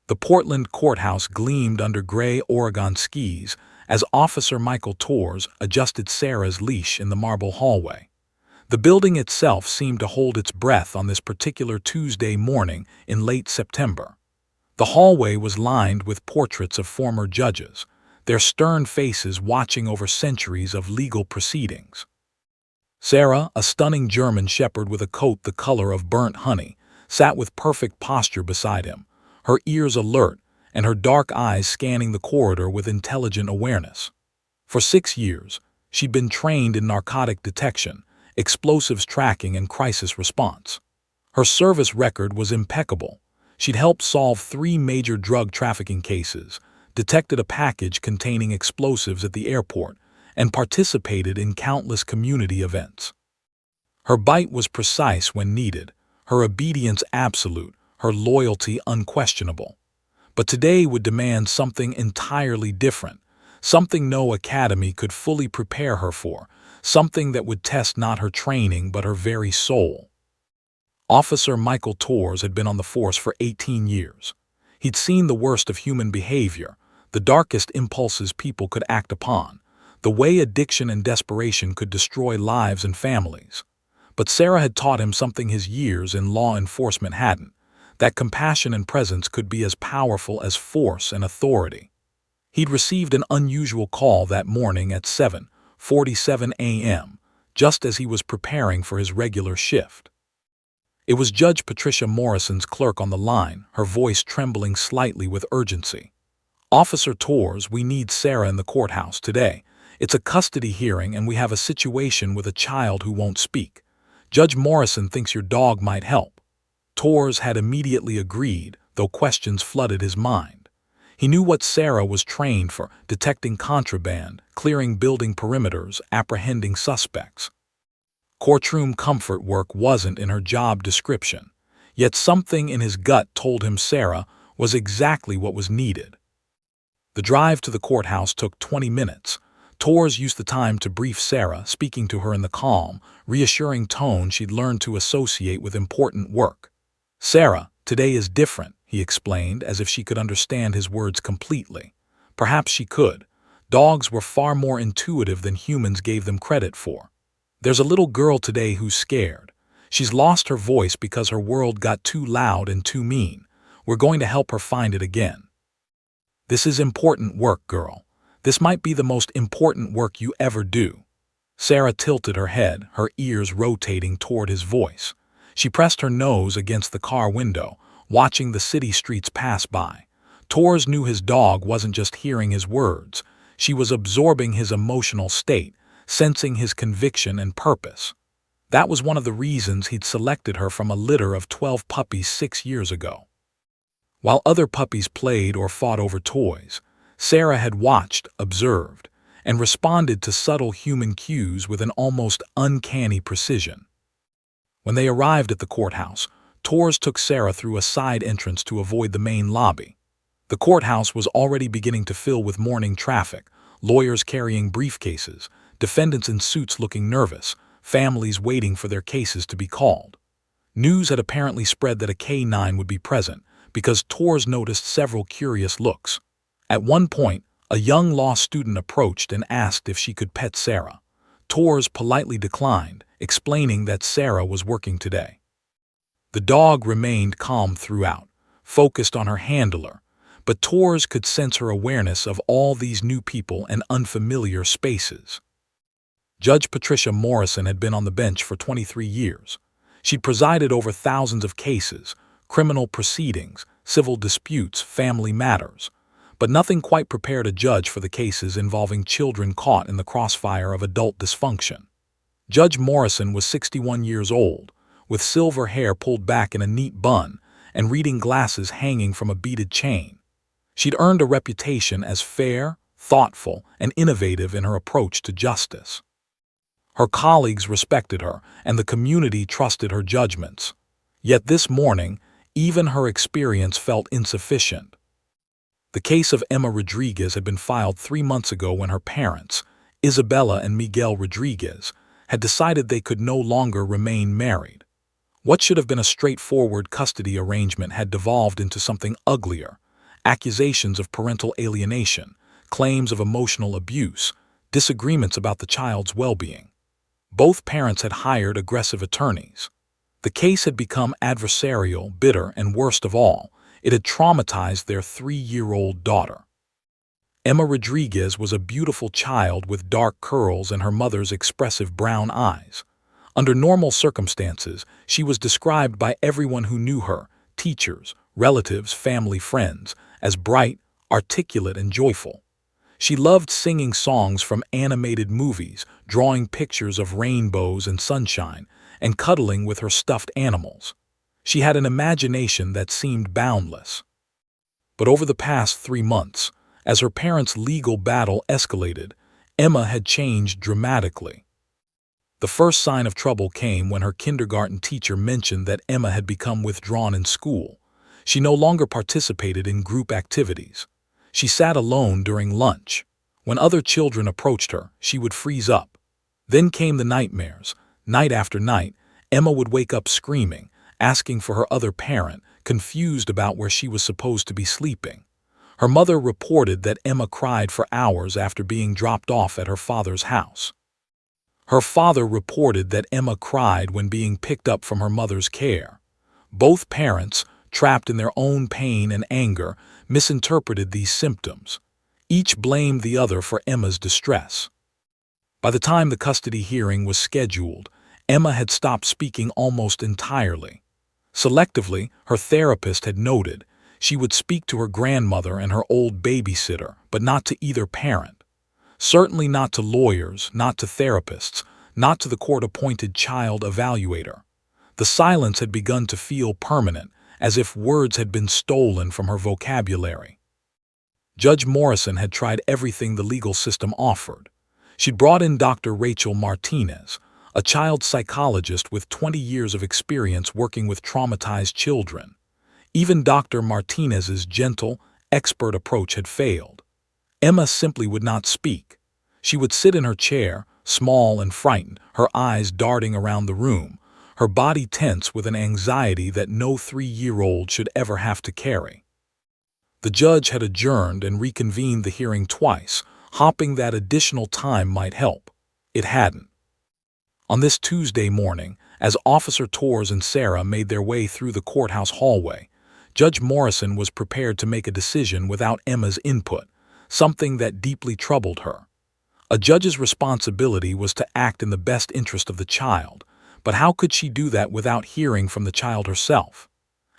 The Portland courthouse gleamed under gray Oregon skis as Officer Michael Torres adjusted Sarah's leash in the marble hallway. The building itself seemed to hold its breath on this particular Tuesday morning in late September. The hallway was lined with portraits of former judges, their stern faces watching over centuries of legal proceedings. Sarah, a stunning German shepherd with a coat the color of burnt honey, sat with perfect posture beside him, her ears alert and her dark eyes scanning the corridor with intelligent awareness. For 6 years, she'd been trained in narcotic detection, explosives tracking, and crisis response. Her service record was impeccable. She'd helped solve 3 major drug trafficking cases, detected a package containing explosives at the airport, and participated in countless community events. Her bite was precise when needed, her obedience absolute, her loyalty unquestionable. But today would demand something entirely different, something no academy could fully prepare her for, something that would test not her training but her very soul. Officer Michael Torres had been on the force for 18 years. He'd seen the worst of human behavior, the darkest impulses people could act upon, the way addiction and desperation could destroy lives and families. But Sarah had taught him something his years in law enforcement hadn't, that compassion and presence could be as powerful as force and authority. He'd received an unusual call that morning at 7:47 a.m., just as he was preparing for his regular shift. It was Judge Patricia Morrison's clerk on the line, her voice trembling slightly with urgency. "Officer Torres, we need Sarah in the courthouse today. It's a custody hearing and we have a situation with a child who won't speak. Judge Morrison thinks your dog might help." Torres had immediately agreed, though questions flooded his mind. He knew what Sarah was trained for: detecting contraband, clearing building perimeters, apprehending suspects. Courtroom comfort work wasn't in her job description, yet something in his gut told him Sarah was exactly what was needed. The drive to the courthouse took 20 minutes. Torres used the time to brief Sarah, speaking to her in the calm, reassuring tone she'd learned to associate with important work. "Sarah, today is different," he explained, as if she could understand his words completely. Perhaps she could. Dogs were far more intuitive than humans gave them credit for. "There's a little girl today who's scared. She's lost her voice because her world got too loud and too mean. We're going to help her find it again." "This is important work, girl. This might be the most important work you ever do." Sarah tilted her head, her ears rotating toward his voice. She pressed her nose against the car window, watching the city streets pass by. Torres knew his dog wasn't just hearing his words. She was absorbing his emotional state, sensing his conviction and purpose. That was one of the reasons he'd selected her from a litter of 12 puppies 6 years ago. While other puppies played or fought over toys, Sarah had watched, observed, and responded to subtle human cues with an almost uncanny precision. When they arrived at the courthouse, Torres took Sarah through a side entrance to avoid the main lobby. The courthouse was already beginning to fill with morning traffic, lawyers carrying briefcases, defendants in suits looking nervous, families waiting for their cases to be called. News had apparently spread that a K-9 would be present, because Torres noticed several curious looks. At one point, a young law student approached and asked if she could pet Sarah. Torres politely declined, explaining that Sarah was working today. The dog remained calm throughout, focused on her handler, but Torres could sense her awareness of all these new people and unfamiliar spaces. Judge Patricia Morrison had been on the bench for 23 years. She'd presided over thousands of cases, criminal proceedings, civil disputes, family matters, but nothing quite prepared a judge for the cases involving children caught in the crossfire of adult dysfunction. Judge Morrison was 61 years old, with silver hair pulled back in a neat bun and reading glasses hanging from a beaded chain. She'd earned a reputation as fair, thoughtful, and innovative in her approach to justice. Her colleagues respected her, and the community trusted her judgments. Yet this morning, even her experience felt insufficient. The case of Emma Rodriguez had been filed 3 months ago when her parents, Isabella and Miguel Rodriguez, had decided they could no longer remain married. What should have been a straightforward custody arrangement had devolved into something uglier, accusations of parental alienation, claims of emotional abuse, disagreements about the child's well-being. Both parents had hired aggressive attorneys. The case had become adversarial, bitter, and worst of all, it had traumatized their 3-year-old daughter. Emma Rodriguez was a beautiful child with dark curls and her mother's expressive brown eyes. Under normal circumstances, she was described by everyone who knew her, teachers, relatives, family, friends, as bright, articulate, and joyful. She loved singing songs from animated movies, drawing pictures of rainbows and sunshine, and cuddling with her stuffed animals. She had an imagination that seemed boundless. But over the past 3 months, as her parents' legal battle escalated, Emma had changed dramatically. The first sign of trouble came when her kindergarten teacher mentioned that Emma had become withdrawn in school. She no longer participated in group activities. She sat alone during lunch. When other children approached her, she would freeze up. Then came the nightmares. Night after night, Emma would wake up screaming, asking for her other parent, confused about where she was supposed to be sleeping. Her mother reported that Emma cried for hours after being dropped off at her father's house. Her father reported that Emma cried when being picked up from her mother's care. Both parents, trapped in their own pain and anger, misinterpreted these symptoms. Each blamed the other for Emma's distress. By the time the custody hearing was scheduled, Emma had stopped speaking almost entirely. Selectively, her therapist had noted, she would speak to her grandmother and her old babysitter, but not to either parent. Certainly not to lawyers, not to therapists, not to the court-appointed child evaluator. The silence had begun to feel permanent, as if words had been stolen from her vocabulary. Judge Morrison had tried everything the legal system offered. She'd brought in Dr. Rachel Martinez, a child psychologist with 20 years of experience working with traumatized children. Even Dr. Martinez's gentle, expert approach had failed. Emma simply would not speak. She would sit in her chair, small and frightened, her eyes darting around the room, her body tense with an anxiety that no 3-year-old should ever have to carry. The judge had adjourned and reconvened the hearing twice, hoping that additional time might help. It hadn't. On this Tuesday morning, as Officer Torres and Sarah made their way through the courthouse hallway, Judge Morrison was prepared to make a decision without Emma's input, something that deeply troubled her. A judge's responsibility was to act in the best interest of the child, but how could she do that without hearing from the child herself?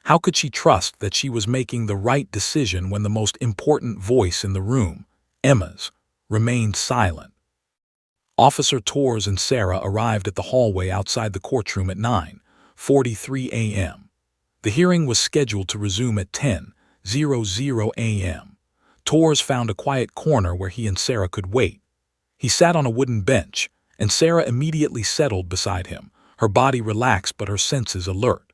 How could she trust that she was making the right decision when the most important voice in the room, Emma's, remained silent? Officer Torres and Sarah arrived at the hallway outside the courtroom at 9:43 a.m. The hearing was scheduled to resume at 10:00 a.m. Torres found a quiet corner where he and Sarah could wait. He sat on a wooden bench, and Sarah immediately settled beside him, her body relaxed but her senses alert.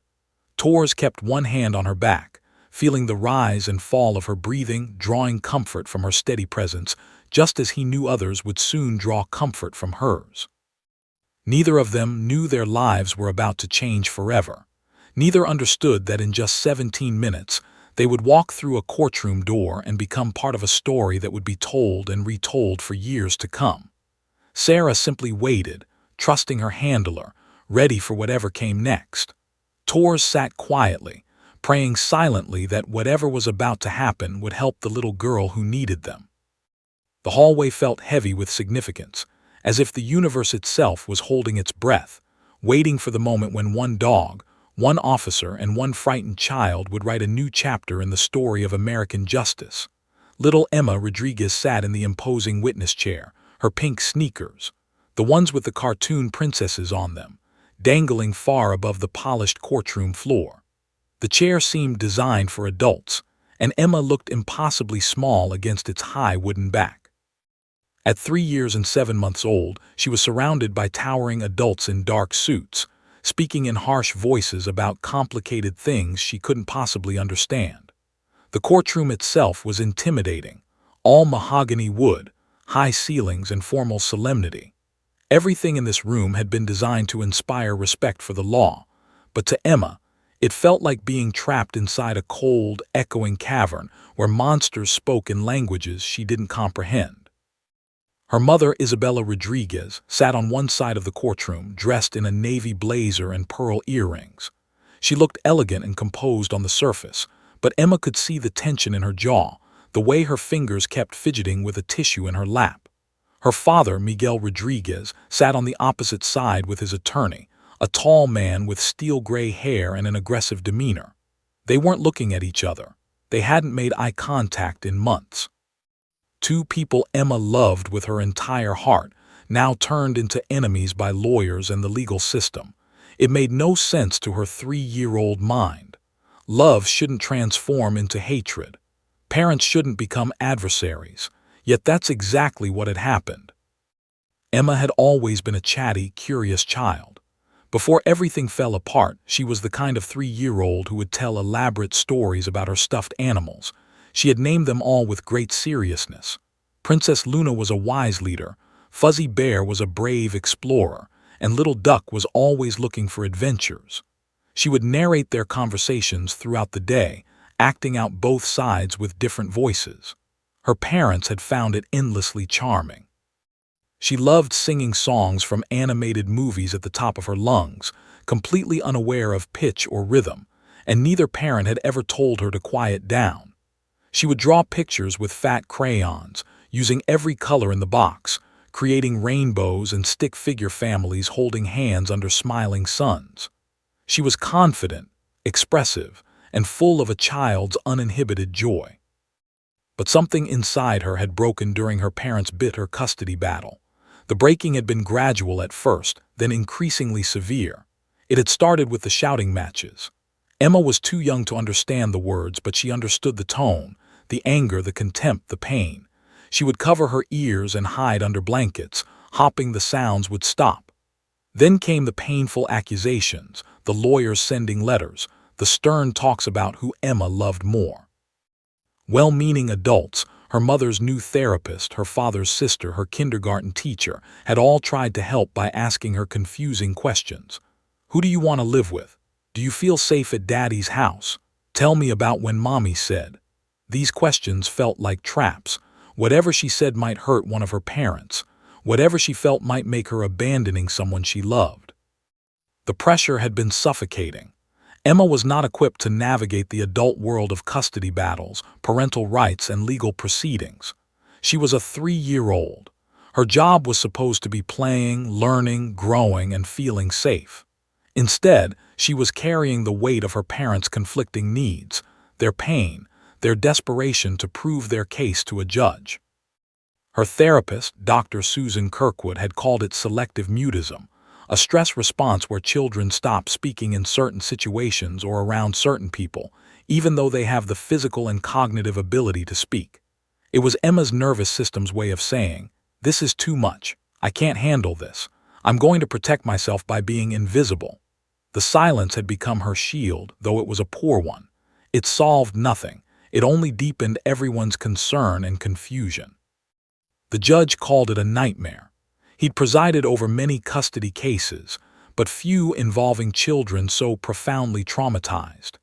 Torres kept one hand on her back, feeling the rise and fall of her breathing, drawing comfort from her steady presence, just as he knew others would soon draw comfort from hers. Neither of them knew their lives were about to change forever. Neither understood that in just 17 minutes, they would walk through a courtroom door and become part of a story that would be told and retold for years to come. Sarah simply waited, trusting her handler, ready for whatever came next. Torres sat quietly, praying silently that whatever was about to happen would help the little girl who needed them. The hallway felt heavy with significance, as if the universe itself was holding its breath, waiting for the moment when one dog, one officer, and one frightened child would write a new chapter in the story of American justice. Little Emma Rodriguez sat in the imposing witness chair, her pink sneakers, the ones with the cartoon princesses on them, dangling far above the polished courtroom floor. The chair seemed designed for adults, and Emma looked impossibly small against its high wooden back. At 3 years and 7 months old, she was surrounded by towering adults in dark suits, speaking in harsh voices about complicated things she couldn't possibly understand. The courtroom itself was intimidating, all mahogany wood, high ceilings, and formal solemnity. Everything in this room had been designed to inspire respect for the law, but to Emma, It felt like being trapped inside a cold, echoing cavern where monsters spoke in languages she didn't comprehend. Her mother, Isabella Rodriguez, sat on one side of the courtroom, dressed in a navy blazer and pearl earrings. She looked elegant and composed on the surface, but Emma could see the tension in her jaw, the way her fingers kept fidgeting with a tissue in her lap. Her father, Miguel Rodriguez, sat on the opposite side with his attorney, a tall man with steel-gray hair and an aggressive demeanor. They weren't looking at each other. They hadn't made eye contact in months. Two people Emma loved with her entire heart, now turned into enemies by lawyers and the legal system. It made no sense to her 3-year-old mind. Love shouldn't transform into hatred. Parents shouldn't become adversaries. Yet that's exactly what had happened. Emma had always been a chatty, curious child. Before everything fell apart, she was the kind of 3-year-old who would tell elaborate stories about her stuffed animals. She had named them all with great seriousness. Princess Luna was a wise leader, Fuzzy Bear was a brave explorer, and Little Duck was always looking for adventures. She would narrate their conversations throughout the day, acting out both sides with different voices. Her parents had found it endlessly charming. She loved singing songs from animated movies at the top of her lungs, completely unaware of pitch or rhythm, and neither parent had ever told her to quiet down. She would draw pictures with fat crayons, using every color in the box, creating rainbows and stick figure families holding hands under smiling suns. She was confident, expressive, and full of a child's uninhibited joy. But something inside her had broken during her parents' bitter custody battle. The breaking had been gradual at first, then increasingly severe. It had started with the shouting matches. Emma was too young to understand the words, but she understood the tone, the anger, the contempt, the pain. She would cover her ears and hide under blankets, hoping the sounds would stop. Then came the painful accusations, the lawyers sending letters, the stern talks about who Emma loved more. Well-meaning adults, her mother's new therapist, her father's sister, her kindergarten teacher, had all tried to help by asking her confusing questions. Who do you want to live with? Do you feel safe at Daddy's house? Tell me about when Mommy said. These questions felt like traps. Whatever she said might hurt one of her parents. Whatever she felt might make her abandoning someone she loved. The pressure had been suffocating. Emma was not equipped to navigate the adult world of custody battles, parental rights, and legal proceedings. She was a 3-year-old. Her job was supposed to be playing, learning, growing, and feeling safe. Instead, she was carrying the weight of her parents' conflicting needs, their pain, their desperation to prove their case to a judge. Her therapist, Dr. Susan Kirkwood, had called it selective mutism, a stress response where children stop speaking in certain situations or around certain people, even though they have the physical and cognitive ability to speak. It was Emma's nervous system's way of saying, "This is too much. I can't handle this. I'm going to protect myself by being invisible." The silence had become her shield, though it was a poor one. It solved nothing. It only deepened everyone's concern and confusion. The judge called it a nightmare. He'd presided over many custody cases, but few involving children so profoundly traumatized.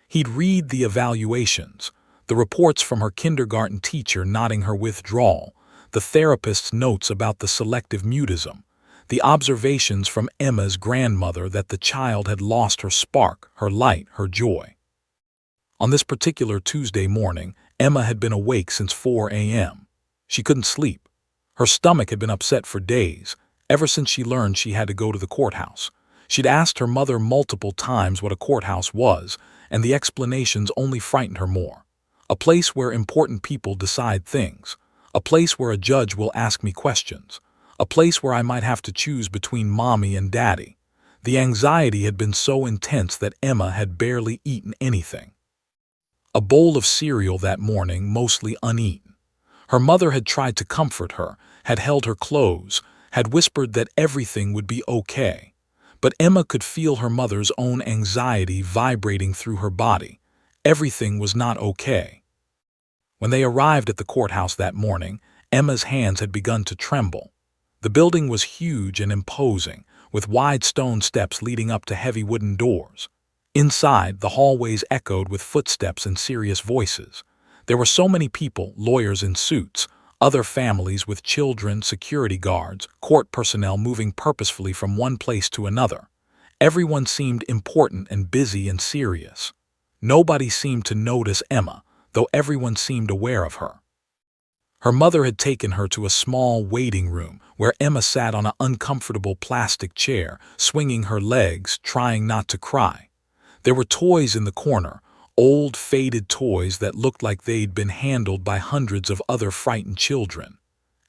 He'd read the evaluations, the reports from her kindergarten teacher noting her withdrawal, the therapist's notes about the selective mutism, the observations from Emma's grandmother that the child had lost her spark, her light, her joy. On this particular Tuesday morning, Emma had been awake since 4 a.m. She couldn't sleep. Her stomach had been upset for days, ever since she learned she had to go to the courthouse. She'd asked her mother multiple times what a courthouse was, and the explanations only frightened her more. A place where important people decide things. A place where a judge will ask me questions. A place where I might have to choose between Mommy and Daddy. The anxiety had been so intense that Emma had barely eaten anything. A bowl of cereal that morning, mostly uneaten. Her mother had tried to comfort her, had held her close, had whispered that everything would be okay. But Emma could feel her mother's own anxiety vibrating through her body. Everything was not okay. When they arrived at the courthouse that morning, Emma's hands had begun to tremble. The building was huge and imposing, with wide stone steps leading up to heavy wooden doors. Inside, the hallways echoed with footsteps and serious voices. There were so many people, lawyers in suits, other families with children, security guards, court personnel moving purposefully from one place to another. Everyone seemed important and busy and serious. Nobody seemed to notice Emma, though everyone seemed aware of her. Her mother had taken her to a small waiting room where Emma sat on an uncomfortable plastic chair, swinging her legs, trying not to cry. There were toys in the corner, old, faded toys that looked like they'd been handled by hundreds of other frightened children.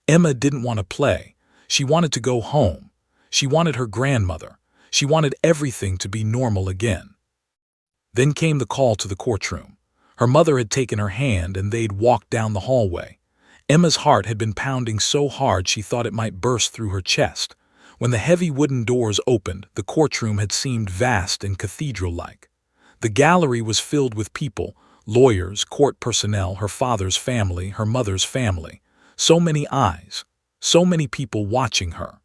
Emma didn't want to play. She wanted to go home. She wanted her grandmother. She wanted everything to be normal again. Then came the call to the courtroom. Her mother had taken her hand and they'd walked down the hallway. Emma's heart had been pounding so hard she thought it might burst through her chest. When the heavy wooden doors opened, the courtroom had seemed vast and cathedral-like. The gallery was filled with people, lawyers, court personnel, her father's family, her mother's family. So many eyes, so many people watching her.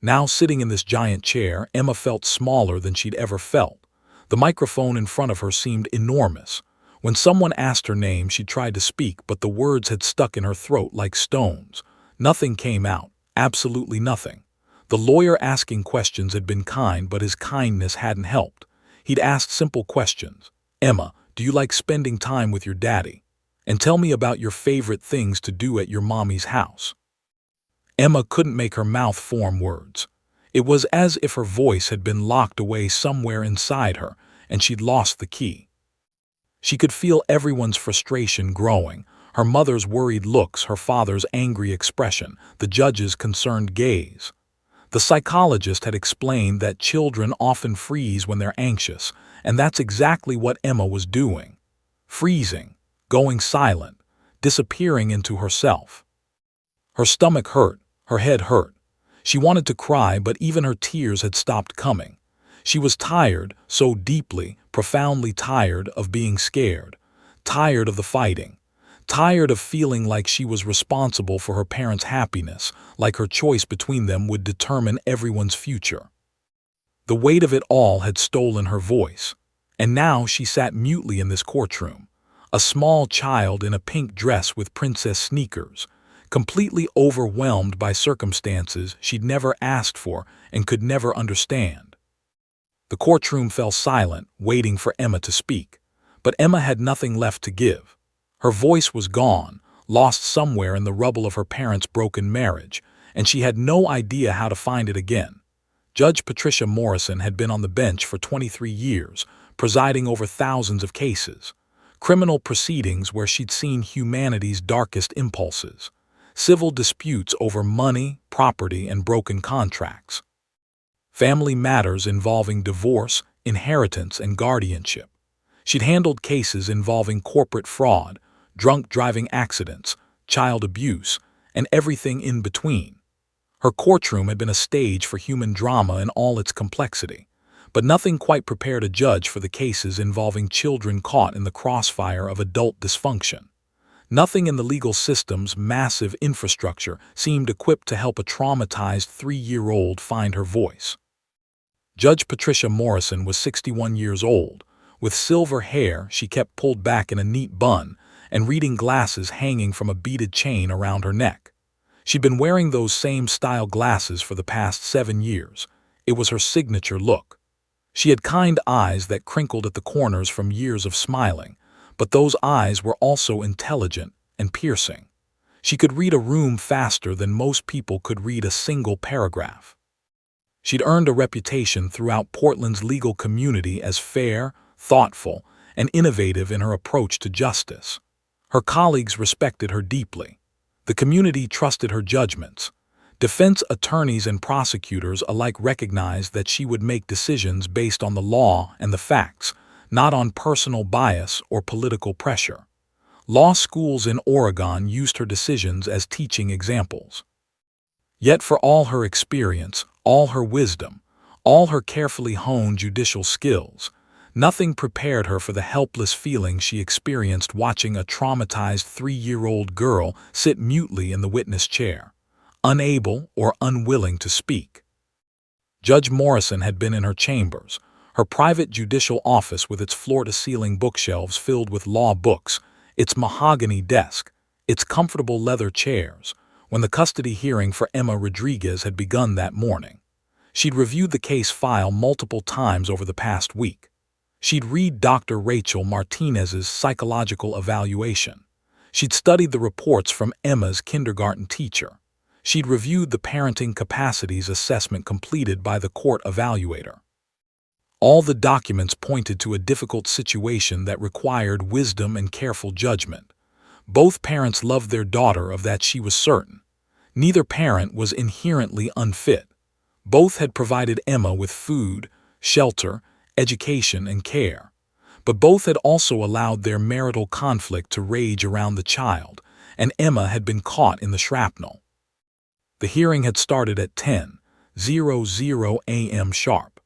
Now sitting in this giant chair, Emma felt smaller than she'd ever felt. The microphone in front of her seemed enormous. When someone asked her name, she tried to speak, but the words had stuck in her throat like stones. Nothing came out, absolutely nothing. The lawyer asking questions had been kind, but his kindness hadn't helped. He'd asked simple questions. Emma, do you like spending time with your daddy? And tell me about your favorite things to do at your mommy's house. Emma couldn't make her mouth form words. It was as if her voice had been locked away somewhere inside her, and she'd lost the key. She could feel everyone's frustration growing, her mother's worried looks, her father's angry expression, the judge's concerned gaze. The psychologist had explained that children often freeze when they're anxious, and that's exactly what Emma was doing. Freezing, going silent, disappearing into herself. Her stomach hurt, her head hurt. She wanted to cry, but even her tears had stopped coming. She was tired, so deeply, profoundly tired of being scared, tired of the fighting, tired of feeling like she was responsible for her parents' happiness, like her choice between them would determine everyone's future. The weight of it all had stolen her voice, and now she sat mutely in this courtroom, a small child in a pink dress with princess sneakers, completely overwhelmed by circumstances she'd never asked for and could never understand. The courtroom fell silent, waiting for Emma to speak. But Emma had nothing left to give. Her voice was gone, lost somewhere in the rubble of her parents' broken marriage, and she had no idea how to find it again. Judge Patricia Morrison had been on the bench for 23 years, presiding over thousands of cases. Criminal proceedings where she'd seen humanity's darkest impulses. Civil disputes over money, property, and broken contracts. Family matters involving divorce, inheritance, and guardianship. She'd handled cases involving corporate fraud, drunk driving accidents, child abuse, and everything in between. Her courtroom had been a stage for human drama in all its complexity, but nothing quite prepared a judge for the cases involving children caught in the crossfire of adult dysfunction. Nothing in the legal system's massive infrastructure seemed equipped to help a traumatized 3-year-old find her voice. Judge Patricia Morrison was 61 years old. With silver hair she kept pulled back in a neat bun, and reading glasses hanging from a beaded chain around her neck. She'd been wearing those same style glasses for the past 7 years. It was her signature look. She had kind eyes that crinkled at the corners from years of smiling, but those eyes were also intelligent and piercing. She could read a room faster than most people could read a single paragraph. She'd earned a reputation throughout Portland's legal community as fair, thoughtful, and innovative in her approach to justice. Her colleagues respected her deeply. The community trusted her judgments. Defense attorneys and prosecutors alike recognized that she would make decisions based on the law and the facts, not on personal bias or political pressure. Law schools in Oregon used her decisions as teaching examples. Yet for all her experience, all her wisdom, all her carefully honed judicial skills, nothing prepared her for the helpless feeling she experienced watching a traumatized 3-year-old girl sit mutely in the witness chair, unable or unwilling to speak. Judge Morrison had been in her chambers, Her private judicial office with its floor-to-ceiling bookshelves filled with law books, its mahogany desk, its comfortable leather chairs, when the custody hearing for Emma Rodriguez had begun that morning. She'd reviewed the case file multiple times over the past week. She'd read Dr. Rachel Martinez's psychological evaluation. She'd studied the reports from Emma's kindergarten teacher. She'd reviewed the parenting capacities assessment completed by the court evaluator. All the documents pointed to a difficult situation that required wisdom and careful judgment. Both parents loved their daughter, of that she was certain. Neither parent was inherently unfit. Both had provided Emma with food, shelter, education, and care. But both had also allowed their marital conflict to rage around the child, and Emma had been caught in the shrapnel. The hearing had started at 10:00 a.m. sharp.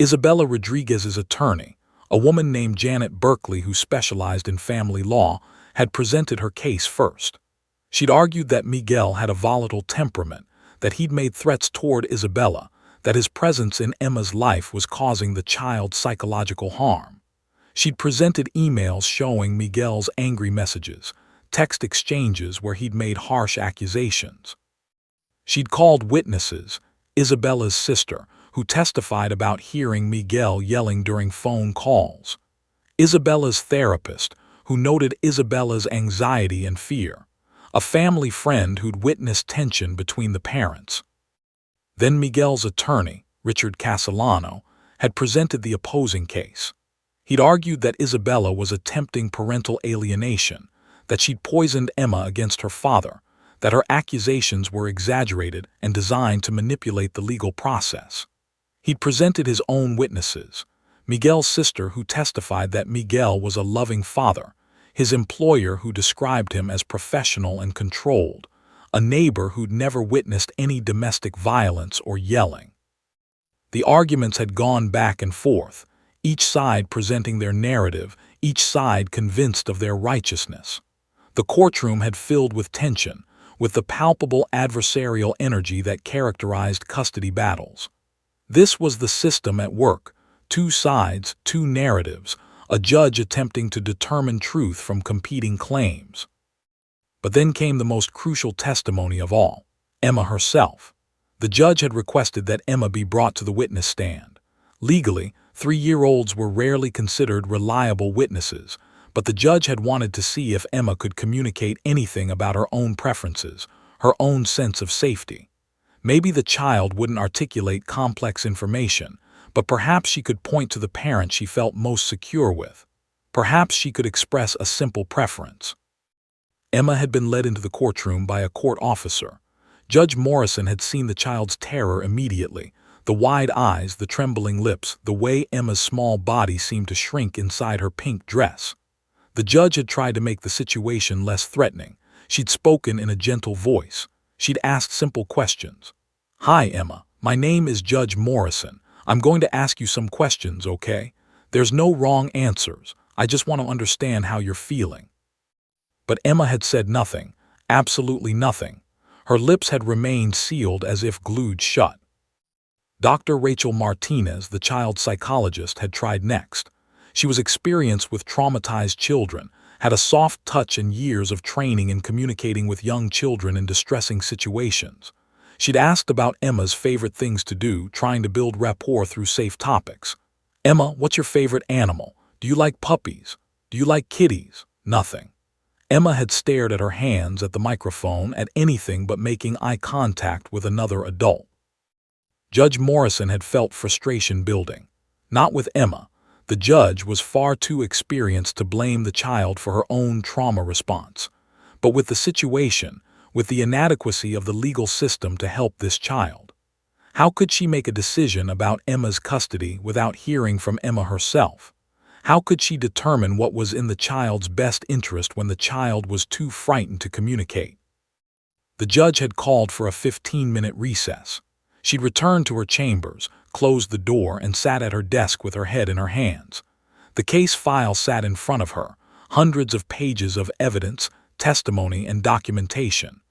Isabella Rodriguez's attorney, a woman named Janet Berkeley who specialized in family law, had presented her case first. She'd argued that Miguel had a volatile temperament, that he'd made threats toward Isabella, that his presence in Emma's life was causing the child psychological harm. She'd presented emails showing Miguel's angry messages, text exchanges where he'd made harsh accusations. She'd called witnesses, Isabella's sister, who testified about hearing Miguel yelling during phone calls, Isabella's therapist, who noted Isabella's anxiety and fear, a family friend who'd witnessed tension between the parents. Then Miguel's attorney, Richard Castellano, had presented the opposing case. He'd argued that Isabella was attempting parental alienation, that she'd poisoned Emma against her father, that her accusations were exaggerated and designed to manipulate the legal process. He'd presented his own witnesses, Miguel's sister who testified that Miguel was a loving father, his employer who described him as professional and controlled, a neighbor who'd never witnessed any domestic violence or yelling. The arguments had gone back and forth, each side presenting their narrative, each side convinced of their righteousness. The courtroom had filled with tension, with the palpable adversarial energy that characterized custody battles. This was the system at work: two sides, two narratives, a judge attempting to determine truth from competing claims. But then came the most crucial testimony of all, Emma herself. The judge had requested that Emma be brought to the witness stand. Legally, 3-year-olds were rarely considered reliable witnesses, but the judge had wanted to see if Emma could communicate anything about her own preferences, her own sense of safety. Maybe the child wouldn't articulate complex information, but perhaps she could point to the parent she felt most secure with. Perhaps she could express a simple preference. Emma had been led into the courtroom by a court officer. Judge Morrison had seen the child's terror immediately, the wide eyes, the trembling lips, the way Emma's small body seemed to shrink inside her pink dress. The judge had tried to make the situation less threatening. She'd spoken in a gentle voice. She'd asked simple questions. "Hi, Emma. My name is Judge Morrison. I'm going to ask you some questions, okay? There's no wrong answers. I just want to understand how you're feeling." But Emma had said nothing, absolutely nothing. Her lips had remained sealed as if glued shut. Dr. Rachel Martinez, the child psychologist, had tried next. She was experienced with traumatized children, had a soft touch and years of training in communicating with young children in distressing situations. She'd asked about Emma's favorite things to do, trying to build rapport through safe topics. "Emma, what's your favorite animal? Do you like puppies? Do you like kitties?" Nothing. Emma had stared at her hands, at the microphone, at anything but making eye contact with another adult. Judge Morrison had felt frustration building. Not with Emma. The judge was far too experienced to blame the child for her own trauma response. But with the situation, with the inadequacy of the legal system to help this child. How could she make a decision about Emma's custody without hearing from Emma herself? How could she determine what was in the child's best interest when the child was too frightened to communicate? The judge had called for a 15-minute recess. She'd returned to her chambers, closed the door, and sat at her desk with her head in her hands. The case file sat in front of her, hundreds of pages of evidence, testimony, and documentation.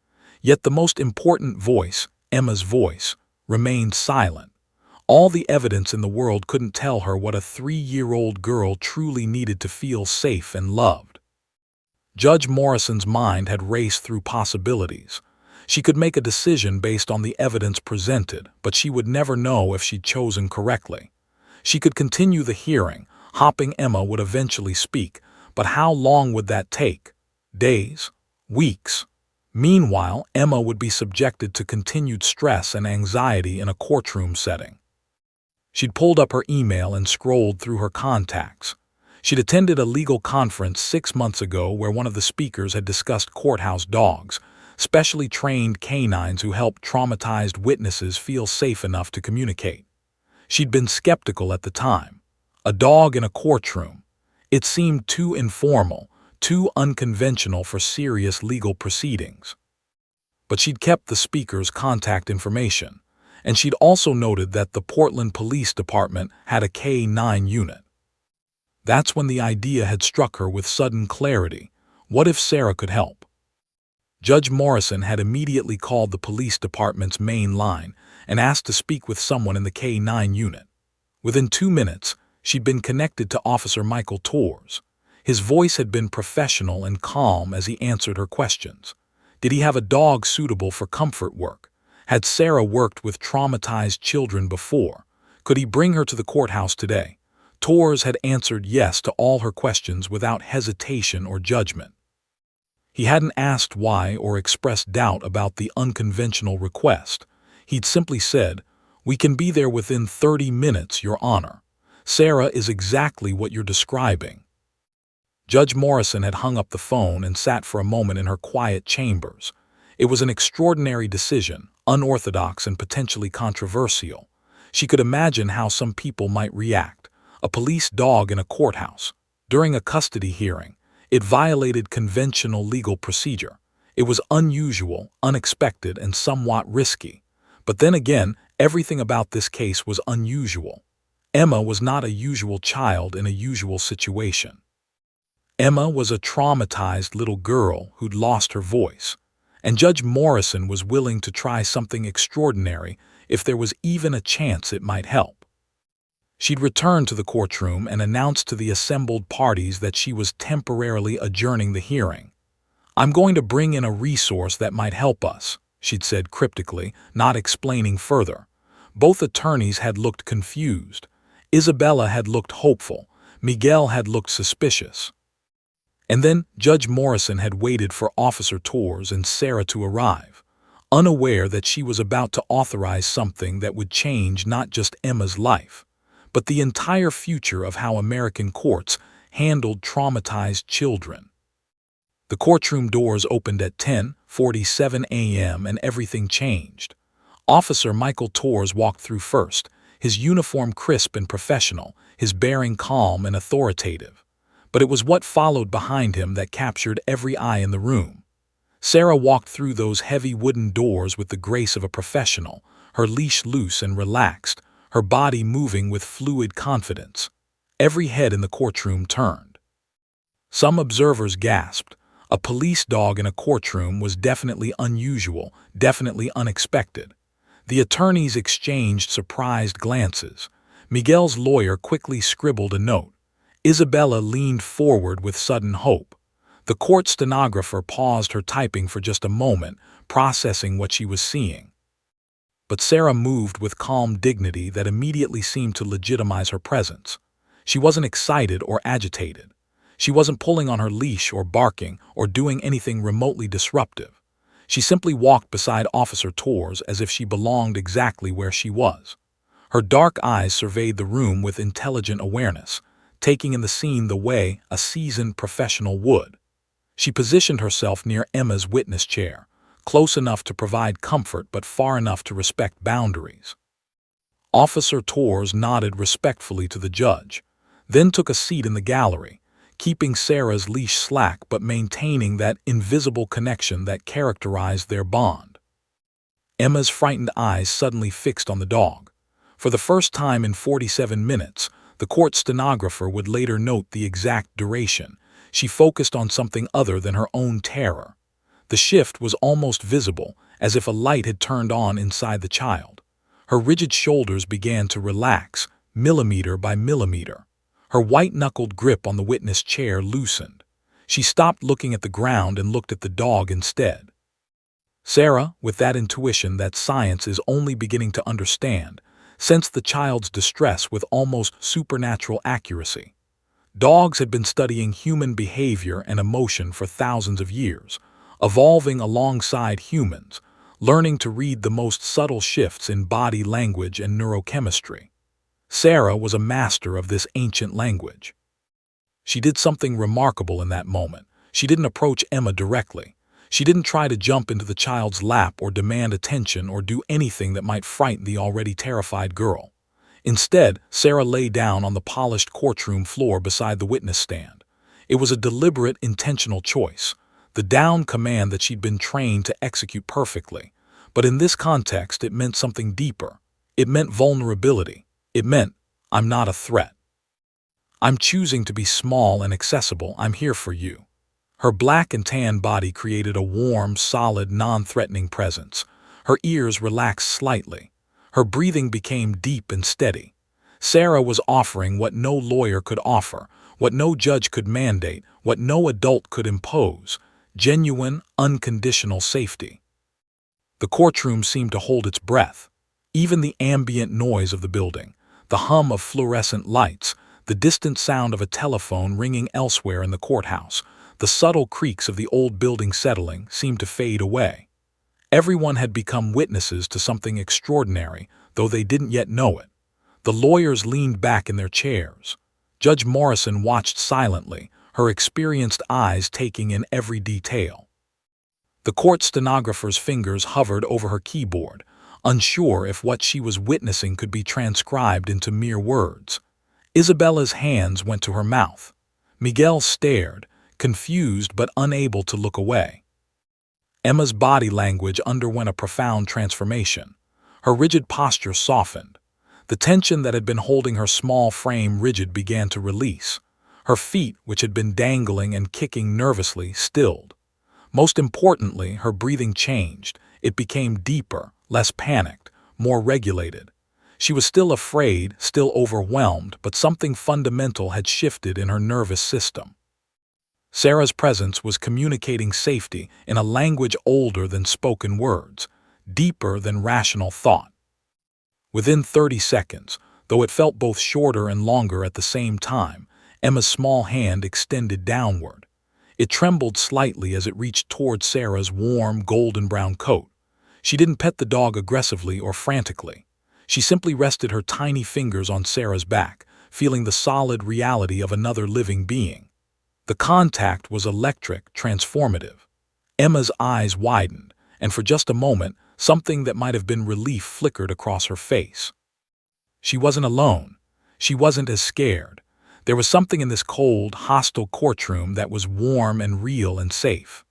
Yet the most important voice, Emma's voice, remained silent. All the evidence in the world couldn't tell her what a 3-year-old girl truly needed to feel safe and loved. Judge Morrison's mind had raced through possibilities. She could make a decision based on the evidence presented, but she would never know if she'd chosen correctly. She could continue the hearing, hoping Emma would eventually speak, but how long would that take? Days? Weeks? Meanwhile, Emma would be subjected to continued stress and anxiety in a courtroom setting. She'd pulled up her email and scrolled through her contacts. She'd attended a legal conference 6 months ago where one of the speakers had discussed courthouse dogs, specially trained canines who help traumatized witnesses feel safe enough to communicate. She'd been skeptical at the time. A dog in a courtroom. It seemed too informal, too unconventional for serious legal proceedings. But she'd kept the speaker's contact information, and she'd also noted that the Portland Police Department had a K-9 unit. That's when the idea had struck her with sudden clarity. What if Sarah could help? Judge Morrison had immediately called the police department's main line and asked to speak with someone in the K-9 unit. Within 2 minutes, she'd been connected to Officer Michael Torres. His voice had been professional and calm as he answered her questions. Did he have a dog suitable for comfort work? Had Sarah worked with traumatized children before? Could he bring her to the courthouse today? Torres had answered yes to all her questions without hesitation or judgment. He hadn't asked why or expressed doubt about the unconventional request. He'd simply said, "We can be there within 30 minutes, Your Honor. Sarah is exactly what you're describing." Judge Morrison had hung up the phone and sat for a moment in her quiet chambers. It was an extraordinary decision, unorthodox and potentially controversial. She could imagine how some people might react. A police dog in a courthouse. During a custody hearing, it violated conventional legal procedure. It was unusual, unexpected, and somewhat risky. But then again, everything about this case was unusual. Emma was not a usual child in a usual situation. Emma was a traumatized little girl who'd lost her voice, and Judge Morrison was willing to try something extraordinary if there was even a chance it might help. She'd returned to the courtroom and announced to the assembled parties that she was temporarily adjourning the hearing. "I'm going to bring in a resource that might help us," she'd said cryptically, not explaining further. Both attorneys had looked confused. Isabella had looked hopeful. Miguel had looked suspicious. And then Judge Morrison had waited for Officer Torres and Sarah to arrive, unaware that she was about to authorize something that would change not just Emma's life, but the entire future of how American courts handled traumatized children. The courtroom doors opened at 10:47 a.m. and everything changed. Officer Michael Torres walked through first, his uniform crisp and professional, his bearing calm and authoritative. But it was what followed behind him that captured every eye in the room. Sarah walked through those heavy wooden doors with the grace of a professional, her leash loose and relaxed, her body moving with fluid confidence. Every head in the courtroom turned. Some observers gasped. A police dog in a courtroom was definitely unusual, definitely unexpected. The attorneys exchanged surprised glances. Miguel's lawyer quickly scribbled a note. Isabella leaned forward with sudden hope. The court stenographer paused her typing for just a moment, processing what she was seeing. But Sarah moved with calm dignity that immediately seemed to legitimize her presence. She wasn't excited or agitated. She wasn't pulling on her leash or barking or doing anything remotely disruptive. She simply walked beside Officer Torres as if she belonged exactly where she was. Her dark eyes surveyed the room with intelligent awareness, taking in the scene the way a seasoned professional would. She positioned herself near Emma's witness chair, close enough to provide comfort but far enough to respect boundaries. Officer Torres nodded respectfully to the judge, then took a seat in the gallery, keeping Sarah's leash slack but maintaining that invisible connection that characterized their bond. Emma's frightened eyes suddenly fixed on the dog. For the first time in 47 minutes, the court stenographer would later note the exact duration. She focused on something other than her own terror. The shift was almost visible, as if a light had turned on inside the child. Her rigid shoulders began to relax, millimeter by millimeter. Her white-knuckled grip on the witness chair loosened. She stopped looking at the ground and looked at the dog instead. Sarah, with that intuition that science is only beginning to understand, sensed the child's distress with almost supernatural accuracy. Dogs had been studying human behavior and emotion for thousands of years, evolving alongside humans, learning to read the most subtle shifts in body language and neurochemistry. Sarah was a master of this ancient language. She did something remarkable in that moment. She didn't approach Emma directly. She didn't try to jump into the child's lap or demand attention or do anything that might frighten the already terrified girl. Instead, Sarah lay down on the polished courtroom floor beside the witness stand. It was a deliberate, intentional choice, the down command that she'd been trained to execute perfectly. But in this context, it meant something deeper. It meant vulnerability. It meant, I'm not a threat. I'm choosing to be small and accessible. I'm here for you. Her black and tan body created a warm, solid, non-threatening presence. Her ears relaxed slightly. Her breathing became deep and steady. Sarah was offering what no lawyer could offer, what no judge could mandate, what no adult could impose: genuine, unconditional safety. The courtroom seemed to hold its breath. Even the ambient noise of the building, the hum of fluorescent lights, the distant sound of a telephone ringing elsewhere in the courthouse, the subtle creaks of the old building settling, seemed to fade away. Everyone had become witnesses to something extraordinary, though they didn't yet know it. The lawyers leaned back in their chairs. Judge Morrison watched silently, her experienced eyes taking in every detail. The court stenographer's fingers hovered over her keyboard, unsure if what she was witnessing could be transcribed into mere words. Isabella's hands went to her mouth. Miguel stared, confused but unable to look away. Emma's body language underwent a profound transformation. Her rigid posture softened. The tension that had been holding her small frame rigid began to release. Her feet, which had been dangling and kicking nervously, stilled. Most importantly, her breathing changed. It became deeper, less panicked, more regulated. She was still afraid, still overwhelmed, but something fundamental had shifted in her nervous system. Sarah's presence was communicating safety in a language older than spoken words, deeper than rational thought. Within 30 seconds, though it felt both shorter and longer at the same time, Emma's small hand extended downward. It trembled slightly as it reached toward Sarah's warm, golden-brown coat. She didn't pet the dog aggressively or frantically. She simply rested her tiny fingers on Sarah's back, feeling the solid reality of another living being. The contact was electric, transformative. Emma's eyes widened, and for just a moment, something that might have been relief flickered across her face. She wasn't alone. She wasn't as scared. There was something in this cold, hostile courtroom that was warm and real and safe.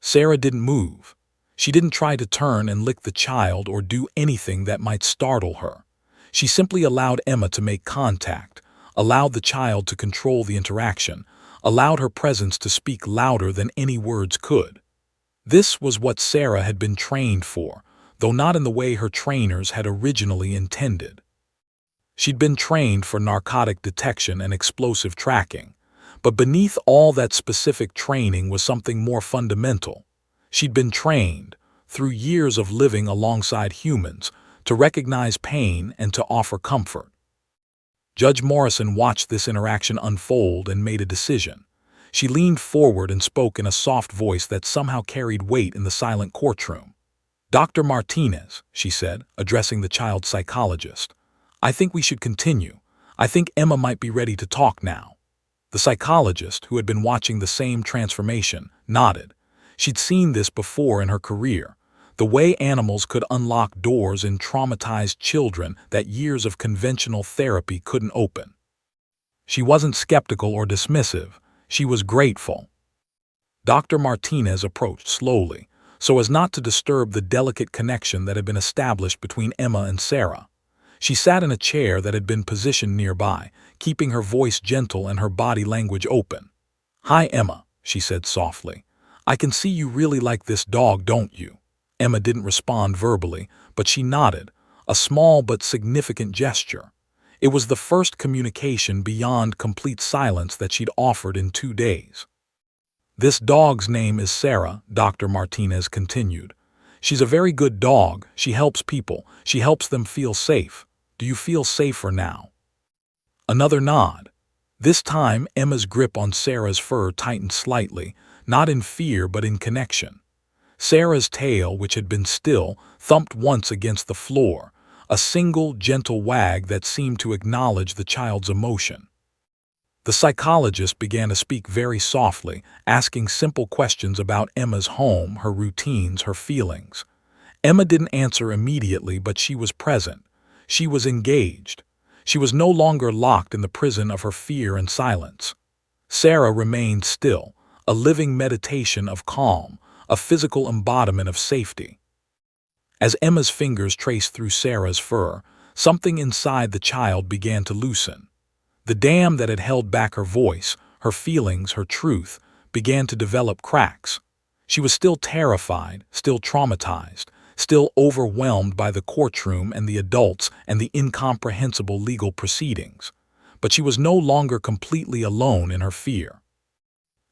Sarah didn't move. She didn't try to turn and lick the child or do anything that might startle her. She simply allowed Emma to make contact, allowed the child to control the interaction, allowed her presence to speak louder than any words could. This was what Sarah had been trained for, though not in the way her trainers had originally intended. She'd been trained for narcotic detection and explosive tracking, but beneath all that specific training was something more fundamental. She'd been trained, through years of living alongside humans, to recognize pain and to offer comfort. Judge Morrison watched this interaction unfold and made a decision. She leaned forward and spoke in a soft voice that somehow carried weight in the silent courtroom. "Dr. Martinez," she said, addressing the child psychologist, "I think we should continue. I think Emma might be ready to talk now." The psychologist, who had been watching the same transformation, nodded. She'd seen this before in her career. The way animals could unlock doors in traumatized children that years of conventional therapy couldn't open. She wasn't skeptical or dismissive. She was grateful. Dr. Martinez approached slowly, so as not to disturb the delicate connection that had been established between Emma and Sarah. She sat in a chair that had been positioned nearby, keeping her voice gentle and her body language open. "Hi, Emma," she said softly. "I can see you really like this dog, don't you?" Emma didn't respond verbally, but she nodded, a small but significant gesture. It was the first communication beyond complete silence that she'd offered in 2 days. "This dog's name is Sarah," Dr. Martinez continued. "She's a very good dog. She helps people. She helps them feel safe. Do you feel safer now?" Another nod. This time, Emma's grip on Sarah's fur tightened slightly, not in fear but in connection. Sarah's tail, which had been still, thumped once against the floor, a single, gentle wag that seemed to acknowledge the child's emotion. The psychologist began to speak very softly, asking simple questions about Emma's home, her routines, her feelings. Emma didn't answer immediately, but she was present. She was engaged. She was no longer locked in the prison of her fear and silence. Sarah remained still, a living meditation of calm, a physical embodiment of safety. As Emma's fingers traced through Sarah's fur, something inside the child began to loosen. The dam that had held back her voice, her feelings, her truth, began to develop cracks. She was still terrified, still traumatized, still overwhelmed by the courtroom and the adults and the incomprehensible legal proceedings. But she was no longer completely alone in her fear.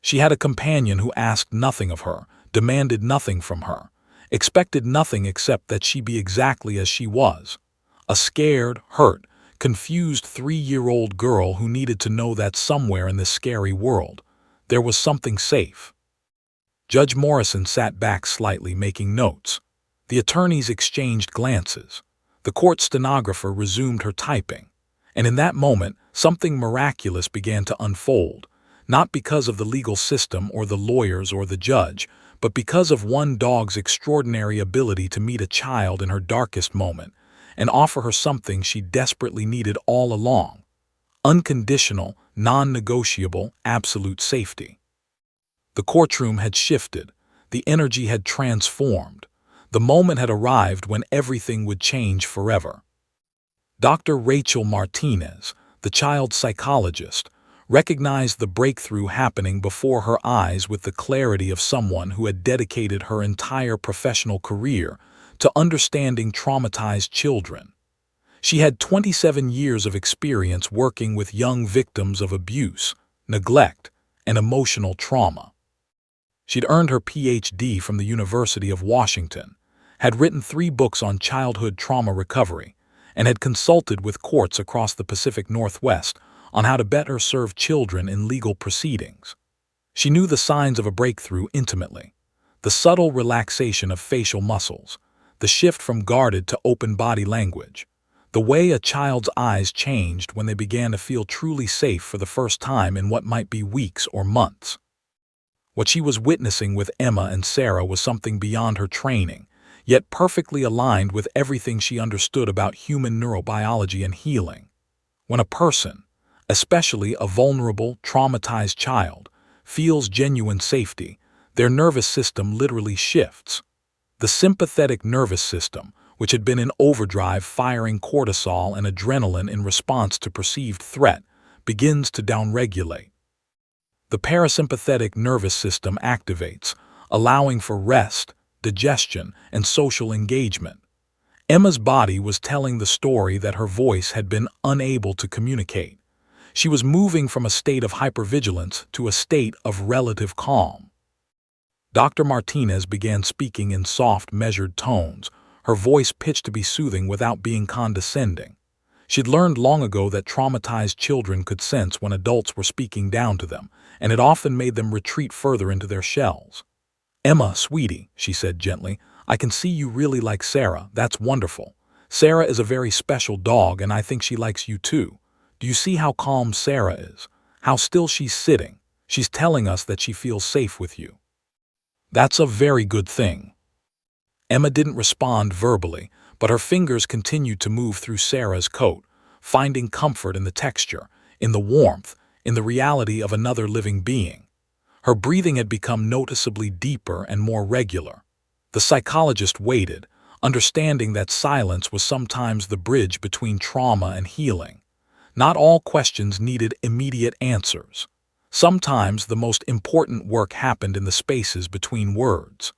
She had a companion who asked nothing of her, demanded nothing from her, expected nothing except that she be exactly as she was. A scared, hurt, confused 3-year-old girl who needed to know that somewhere in this scary world, there was something safe. Judge Morrison sat back slightly, making notes. The attorneys exchanged glances. The court stenographer resumed her typing. And in that moment, something miraculous began to unfold, not because of the legal system or the lawyers or the judge, but because of one dog's extraordinary ability to meet a child in her darkest moment and offer her something she desperately needed all along: unconditional, non-negotiable, absolute safety. The courtroom had shifted. The energy had transformed. The moment had arrived when everything would change forever. Dr. Rachel Martinez, the child psychologist, recognized the breakthrough happening before her eyes with the clarity of someone who had dedicated her entire professional career to understanding traumatized children. She had 27 years of experience working with young victims of abuse, neglect, and emotional trauma. She'd earned her PhD from the University of Washington, had written 3 books on childhood trauma recovery, and had consulted with courts across the Pacific Northwest on how to better serve children in legal proceedings. She knew the signs of a breakthrough intimately: the subtle relaxation of facial muscles, the shift from guarded to open body language, the way a child's eyes changed when they began to feel truly safe for the first time in what might be weeks or months. What she was witnessing with Emma and Sarah was something beyond her training, yet perfectly aligned with everything she understood about human neurobiology and healing. When a person, especially a vulnerable, traumatized child, feels genuine safety, their nervous system literally shifts. The sympathetic nervous system, which had been in overdrive firing cortisol and adrenaline in response to perceived threat, begins to downregulate. The parasympathetic nervous system activates, allowing for rest, digestion, and social engagement. Emma's body was telling the story that her voice had been unable to communicate. She was moving from a state of hypervigilance to a state of relative calm. Dr. Martinez began speaking in soft, measured tones, her voice pitched to be soothing without being condescending. She'd learned long ago that traumatized children could sense when adults were speaking down to them, and it often made them retreat further into their shells. "Emma, sweetie," she said gently, "I can see you really like Sarah. That's wonderful. Sarah is a very special dog, and I think she likes you too. Do you see how calm Sarah is? How still she's sitting? She's telling us that she feels safe with you. That's a very good thing." Emma didn't respond verbally, but her fingers continued to move through Sarah's coat, finding comfort in the texture, in the warmth, in the reality of another living being. Her breathing had become noticeably deeper and more regular. The psychologist waited, understanding that silence was sometimes the bridge between trauma and healing. Not all questions needed immediate answers. Sometimes the most important work happened in the spaces between words.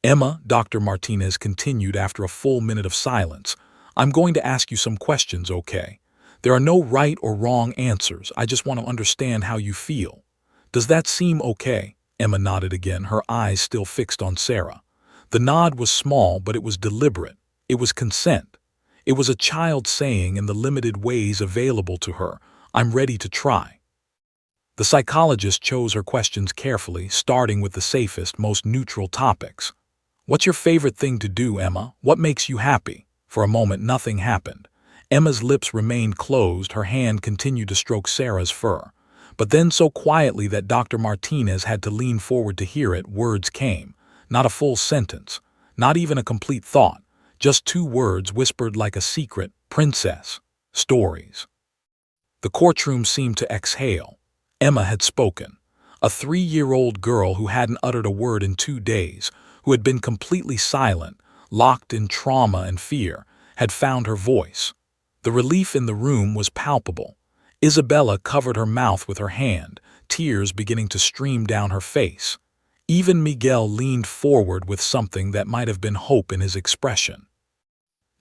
"Emma," Dr. Martinez continued after a full minute of silence, I'm going to ask you some questions, okay? There are no right or wrong answers. I just want to understand how you feel. Does that seem okay? Emma nodded again, her eyes still fixed on Sarah. The nod was small, but it was deliberate. It was consent. It was a child saying in the limited ways available to her, I'm ready to try. The psychologist chose her questions carefully, starting with the safest, most neutral topics. What's your favorite thing to do, Emma? What makes you happy? For a moment, nothing happened. Emma's lips remained closed, her hand continued to stroke Sarah's fur. But then so quietly that Dr. Martinez had to lean forward to hear it, words came. Not a full sentence, not even a complete thought, just two words whispered like a secret, princess, stories. The courtroom seemed to exhale. Emma had spoken. A 3-year-old girl who hadn't uttered a word in 2 days, who had been completely silent, locked in trauma and fear, had found her voice. The relief in the room was palpable. Isabella covered her mouth with her hand, tears beginning to stream down her face. Even Miguel leaned forward with something that might have been hope in his expression.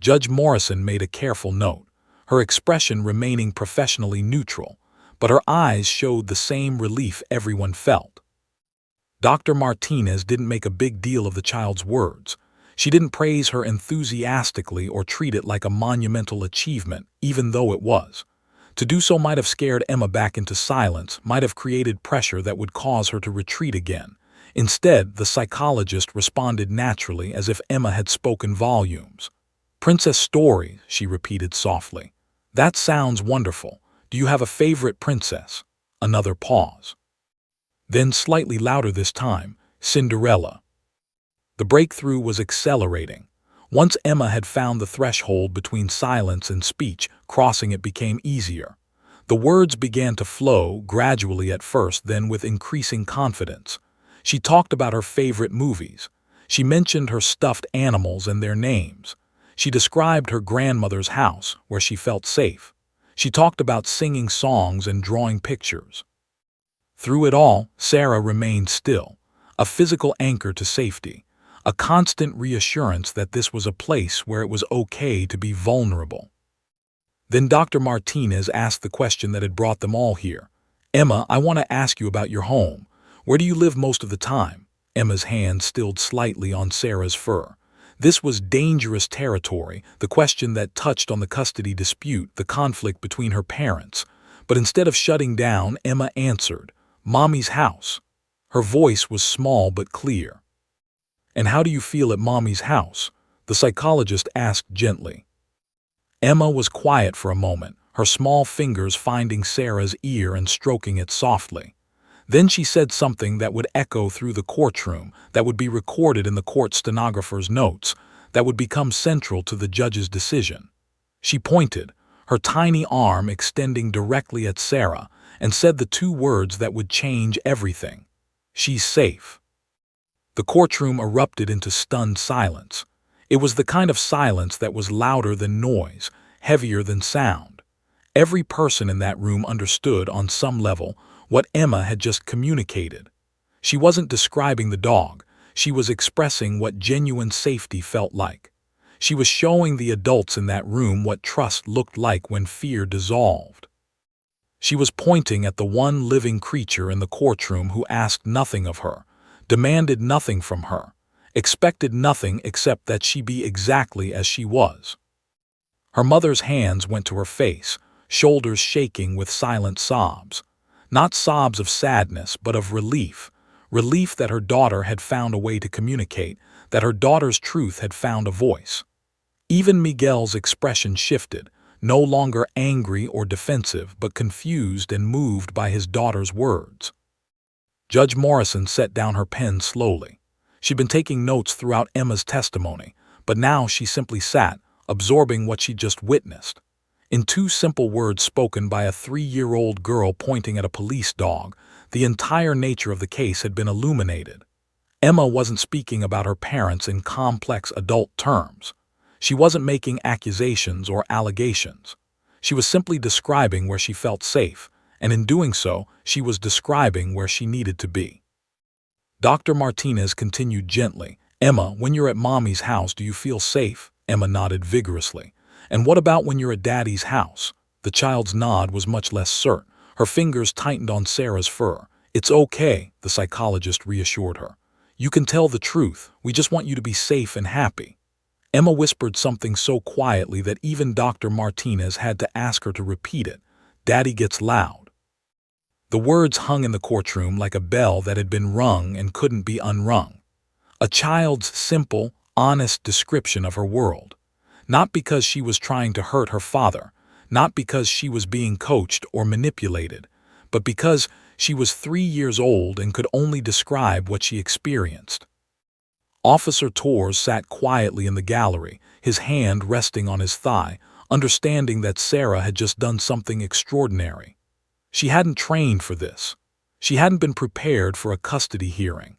Judge Morrison made a careful note, her expression remaining professionally neutral, but her eyes showed the same relief everyone felt. Dr. Martinez didn't make a big deal of the child's words. She didn't praise her enthusiastically or treat it like a monumental achievement, even though it was. To do so might have scared Emma back into silence, might have created pressure that would cause her to retreat again. Instead, the psychologist responded naturally, as if Emma had spoken volumes. Princess stories, she repeated softly. That sounds wonderful. Do you have a favorite princess? Another pause. Then slightly louder this time, Cinderella. The breakthrough was accelerating. Once Emma had found the threshold between silence and speech, crossing it became easier. The words began to flow, gradually at first, then with increasing confidence. She talked about her favorite movies. She mentioned her stuffed animals and their names. She described her grandmother's house, where she felt safe. She talked about singing songs and drawing pictures. Through it all, Sarah remained still, a physical anchor to safety, a constant reassurance that this was a place where it was okay to be vulnerable. Then Dr. Martinez asked the question that had brought them all here. Emma, I want to ask you about your home. Where do you live most of the time? Emma's hand stilled slightly on Sarah's fur. This was dangerous territory, the question that touched on the custody dispute, the conflict between her parents. But instead of shutting down, Emma answered, Mommy's house. Her voice was small but clear. And how do you feel at Mommy's house? The psychologist asked gently. Emma was quiet for a moment, her small fingers finding Sarah's ear and stroking it softly. Then she said something that would echo through the courtroom, that would be recorded in the court stenographer's notes, that would become central to the judge's decision. She pointed, her tiny arm extending directly at Sarah, and said the two words that would change everything. She's safe. The courtroom erupted into stunned silence. It was the kind of silence that was louder than noise, heavier than sound. Every person in that room understood, on some level, what Emma had just communicated. She wasn't describing the dog. She was expressing what genuine safety felt like. She was showing the adults in that room what trust looked like when fear dissolved. She was pointing at the one living creature in the courtroom who asked nothing of her, demanded nothing from her, expected nothing except that she be exactly as she was. Her mother's hands went to her face, shoulders shaking with silent sobs. Not sobs of sadness, but of relief. Relief that her daughter had found a way to communicate, that her daughter's truth had found a voice. Even Miguel's expression shifted, no longer angry or defensive, but confused and moved by his daughter's words. Judge Morrison set down her pen slowly. She'd been taking notes throughout Emma's testimony, but now she simply sat, absorbing what she'd just witnessed. In 2 simple words spoken by a 3-year-old girl pointing at a police dog, the entire nature of the case had been illuminated. Emma wasn't speaking about her parents in complex adult terms. She wasn't making accusations or allegations. She was simply describing where she felt safe, and in doing so, she was describing where she needed to be. Dr. Martinez continued gently, Emma, when you're at Mommy's house, do you feel safe? Emma nodded vigorously. And what about when you're at Daddy's house? The child's nod was much less curt. Her fingers tightened on Sarah's fur. It's okay, the psychologist reassured her. You can tell the truth. We just want you to be safe and happy. Emma whispered something so quietly that even Dr. Martinez had to ask her to repeat it. Daddy gets loud. The words hung in the courtroom like a bell that had been rung and couldn't be unrung. A child's simple, honest description of her world. Not because she was trying to hurt her father, not because she was being coached or manipulated, but because she was 3 years old and could only describe what she experienced. Officer Torres sat quietly in the gallery, his hand resting on his thigh, understanding that Sarah had just done something extraordinary. She hadn't trained for this. She hadn't been prepared for a custody hearing.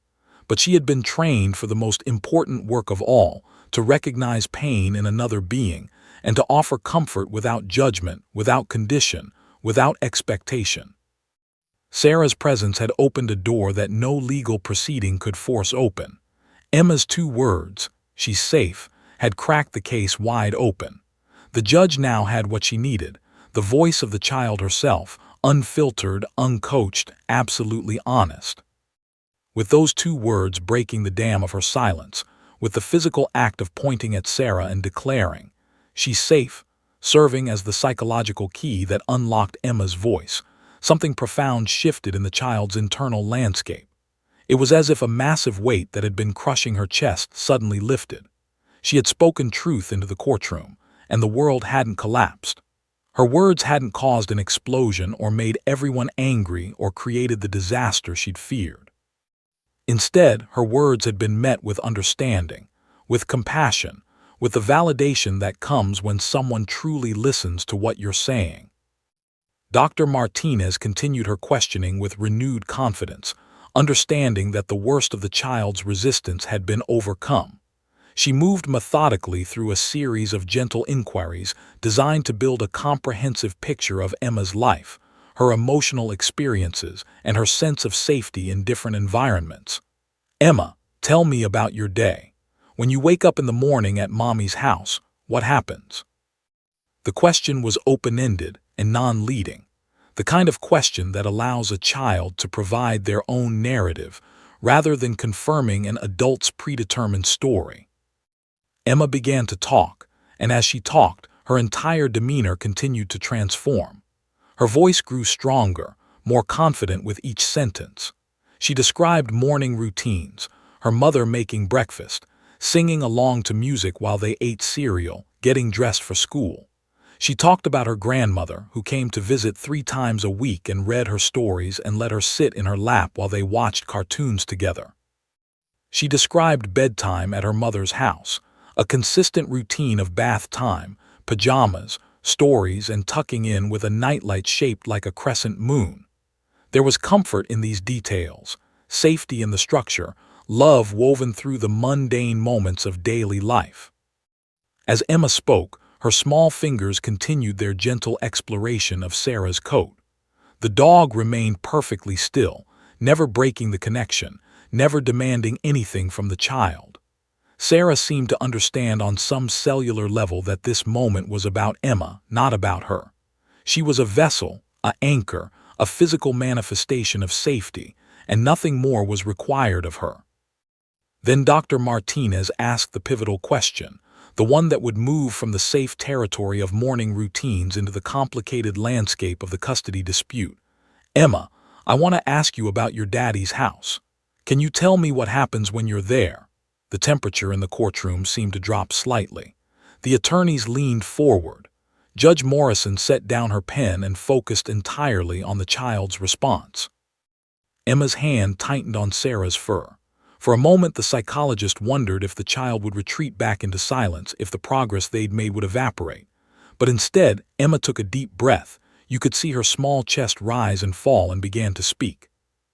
But she had been trained for the most important work of all, to recognize pain in another being, and to offer comfort without judgment, without condition, without expectation. Sarah's presence had opened a door that no legal proceeding could force open. Emma's 2 words, "She's safe," had cracked the case wide open. The judge now had what she needed, the voice of the child herself, unfiltered, uncoached, absolutely honest. With those 2 words breaking the dam of her silence, with the physical act of pointing at Sarah and declaring, "She's safe," serving as the psychological key that unlocked Emma's voice, something profound shifted in the child's internal landscape. It was as if a massive weight that had been crushing her chest suddenly lifted. She had spoken truth into the courtroom, and the world hadn't collapsed. Her words hadn't caused an explosion or made everyone angry or created the disaster she'd feared. Instead, her words had been met with understanding, with compassion, with the validation that comes when someone truly listens to what you're saying. Dr. Martinez continued her questioning with renewed confidence, understanding that the worst of the child's resistance had been overcome. She moved methodically through a series of gentle inquiries designed to build a comprehensive picture of Emma's life, her emotional experiences, and her sense of safety in different environments. "Emma, tell me about your day. When you wake up in the morning at Mommy's house, what happens?" The question was open-ended and non-leading, the kind of question that allows a child to provide their own narrative rather than confirming an adult's predetermined story. Emma began to talk, and as she talked, her entire demeanor continued to transform. Her voice grew stronger, more confident with each sentence. She described morning routines, her mother making breakfast, singing along to music while they ate cereal, getting dressed for school. She talked about her grandmother, who came to visit 3 times a week and read her stories and let her sit in her lap while they watched cartoons together. She described bedtime at her mother's house, a consistent routine of bath time, pajamas, stories, and tucking in with a nightlight shaped like a crescent moon. There was comfort in these details, safety in the structure, love woven through the mundane moments of daily life. As Emma spoke, her small fingers continued their gentle exploration of Sarah's coat. The dog remained perfectly still, never breaking the connection, never demanding anything from the child. Sarah seemed to understand on some cellular level that this moment was about Emma, not about her. She was a vessel, an anchor, a physical manifestation of safety, and nothing more was required of her. Then Dr. Martinez asked the pivotal question, the one that would move from the safe territory of morning routines into the complicated landscape of the custody dispute. "Emma, I want to ask you about your daddy's house. Can you tell me what happens when you're there?" The temperature in the courtroom seemed to drop slightly. The attorneys leaned forward. Judge Morrison set down her pen and focused entirely on the child's response. Emma's hand tightened on Sarah's fur. For a moment, the psychologist wondered if the child would retreat back into silence, if the progress they'd made would evaporate. But instead, Emma took a deep breath. You could see her small chest rise and fall and began to speak.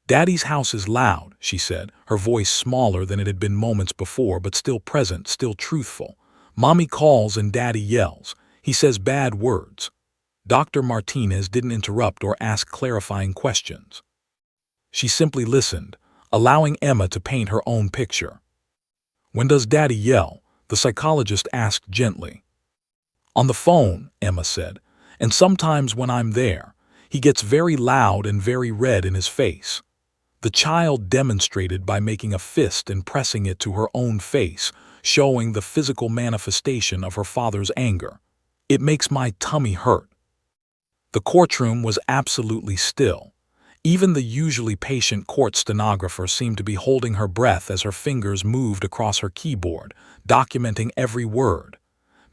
"Daddy's house is loud," she said, her voice smaller than it had been moments before, but still present, still truthful. "Mommy calls and Daddy yells. He says bad words." Dr. Martinez didn't interrupt or ask clarifying questions. She simply listened, allowing Emma to paint her own picture. "When does Daddy yell?" the psychologist asked gently. "On the phone," Emma said, "and sometimes when I'm there, he gets very loud and very red in his face." The child demonstrated by making a fist and pressing it to her own face, showing the physical manifestation of her father's anger. "It makes my tummy hurt." The courtroom was absolutely still. Even the usually patient court stenographer seemed to be holding her breath as her fingers moved across her keyboard, documenting every word.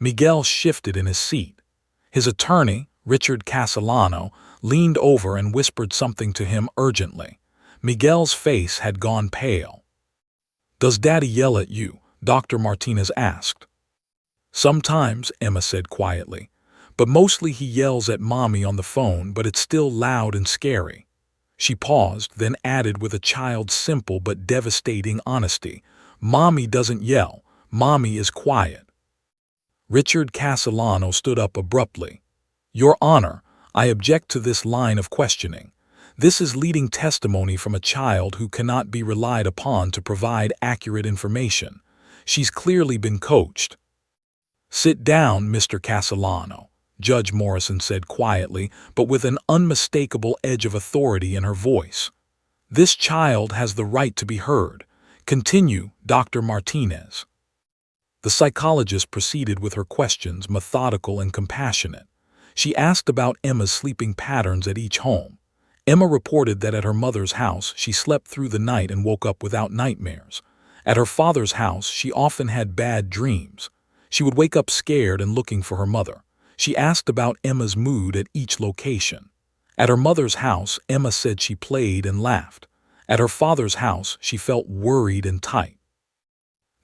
Miguel shifted in his seat. His attorney, Richard Castellano, leaned over and whispered something to him urgently. Miguel's face had gone pale. "Does Daddy yell at you?" Dr. Martinez asked. "Sometimes," Emma said quietly, "but mostly he yells at Mommy on the phone, but it's still loud and scary." She paused, then added with a child's simple but devastating honesty, "Mommy doesn't yell. Mommy is quiet." Richard Castellano stood up abruptly. "Your Honor, I object to this line of questioning. This is leading testimony from a child who cannot be relied upon to provide accurate information. She's clearly been coached." "Sit down, Mr. Castellano," Judge Morrison said quietly, but with an unmistakable edge of authority in her voice. "This child has the right to be heard. Continue, Dr. Martinez." The psychologist proceeded with her questions, methodical and compassionate. She asked about Emma's sleeping patterns at each home. Emma reported that at her mother's house she slept through the night and woke up without nightmares. At her father's house she often had bad dreams. She would wake up scared and looking for her mother. She asked about Emma's mood at each location. At her mother's house, Emma said she played and laughed. At her father's house, she felt worried and tight.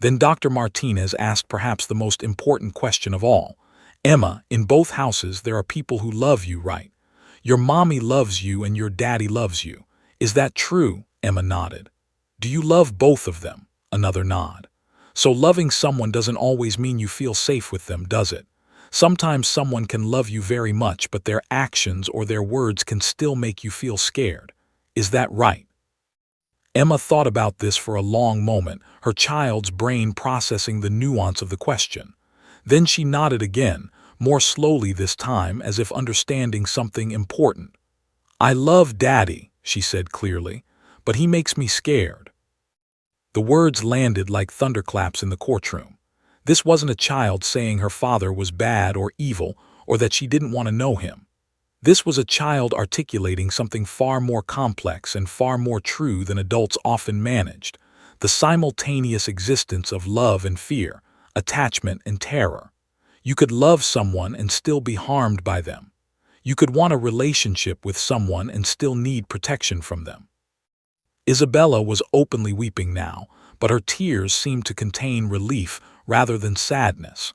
Then Dr. Martinez asked perhaps the most important question of all. "Emma, in both houses there are people who love you, right? Your mommy loves you and your daddy loves you. Is that true?" Emma nodded. "Do you love both of them?" Another nod. "So loving someone doesn't always mean you feel safe with them, does it? Sometimes someone can love you very much, but their actions or their words can still make you feel scared. Is that right?" Emma thought about this for a long moment, her child's brain processing the nuance of the question. Then she nodded again, more slowly this time, as if understanding something important. "I love Daddy," she said clearly, "but he makes me scared." The words landed like thunderclaps in the courtroom. This wasn't a child saying her father was bad or evil, or that she didn't want to know him. This was a child articulating something far more complex and far more true than adults often managed: the simultaneous existence of love and fear, attachment and terror. You could love someone and still be harmed by them. You could want a relationship with someone and still need protection from them. Isabella was openly weeping now, but her tears seemed to contain relief rather than sadness.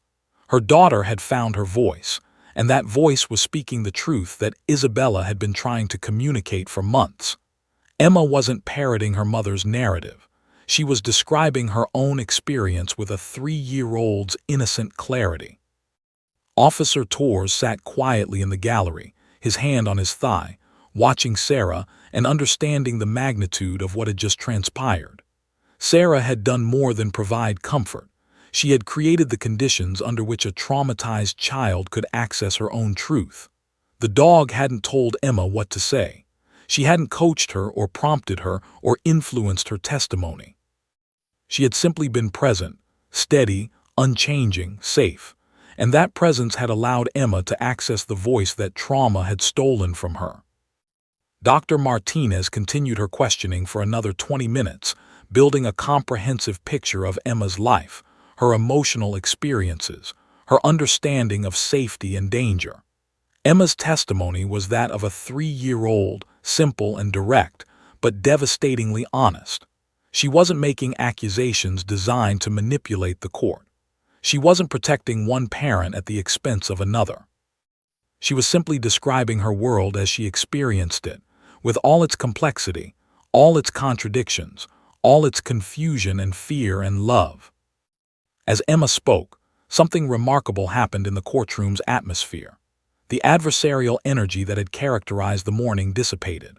Her daughter had found her voice, and that voice was speaking the truth that Isabella had been trying to communicate for months. Emma wasn't parroting her mother's narrative. She was describing her own experience with a 3-year-old's innocent clarity. Officer Torres sat quietly in the gallery, his hand on his thigh, watching Sarah and understanding the magnitude of what had just transpired. Sarah had done more than provide comfort. She had created the conditions under which a traumatized child could access her own truth. The dog hadn't told Emma what to say. She hadn't coached her or prompted her or influenced her testimony. She had simply been present, steady, unchanging, safe. And that presence had allowed Emma to access the voice that trauma had stolen from her. Dr. Martinez continued her questioning for another 20 minutes, building a comprehensive picture of Emma's life, her emotional experiences, her understanding of safety and danger. Emma's testimony was that of a 3-year-old, simple and direct, but devastatingly honest. She wasn't making accusations designed to manipulate the court. She wasn't protecting one parent at the expense of another. She was simply describing her world as she experienced it, with all its complexity, all its contradictions, all its confusion and fear and love. As Emma spoke, something remarkable happened in the courtroom's atmosphere. The adversarial energy that had characterized the morning dissipated.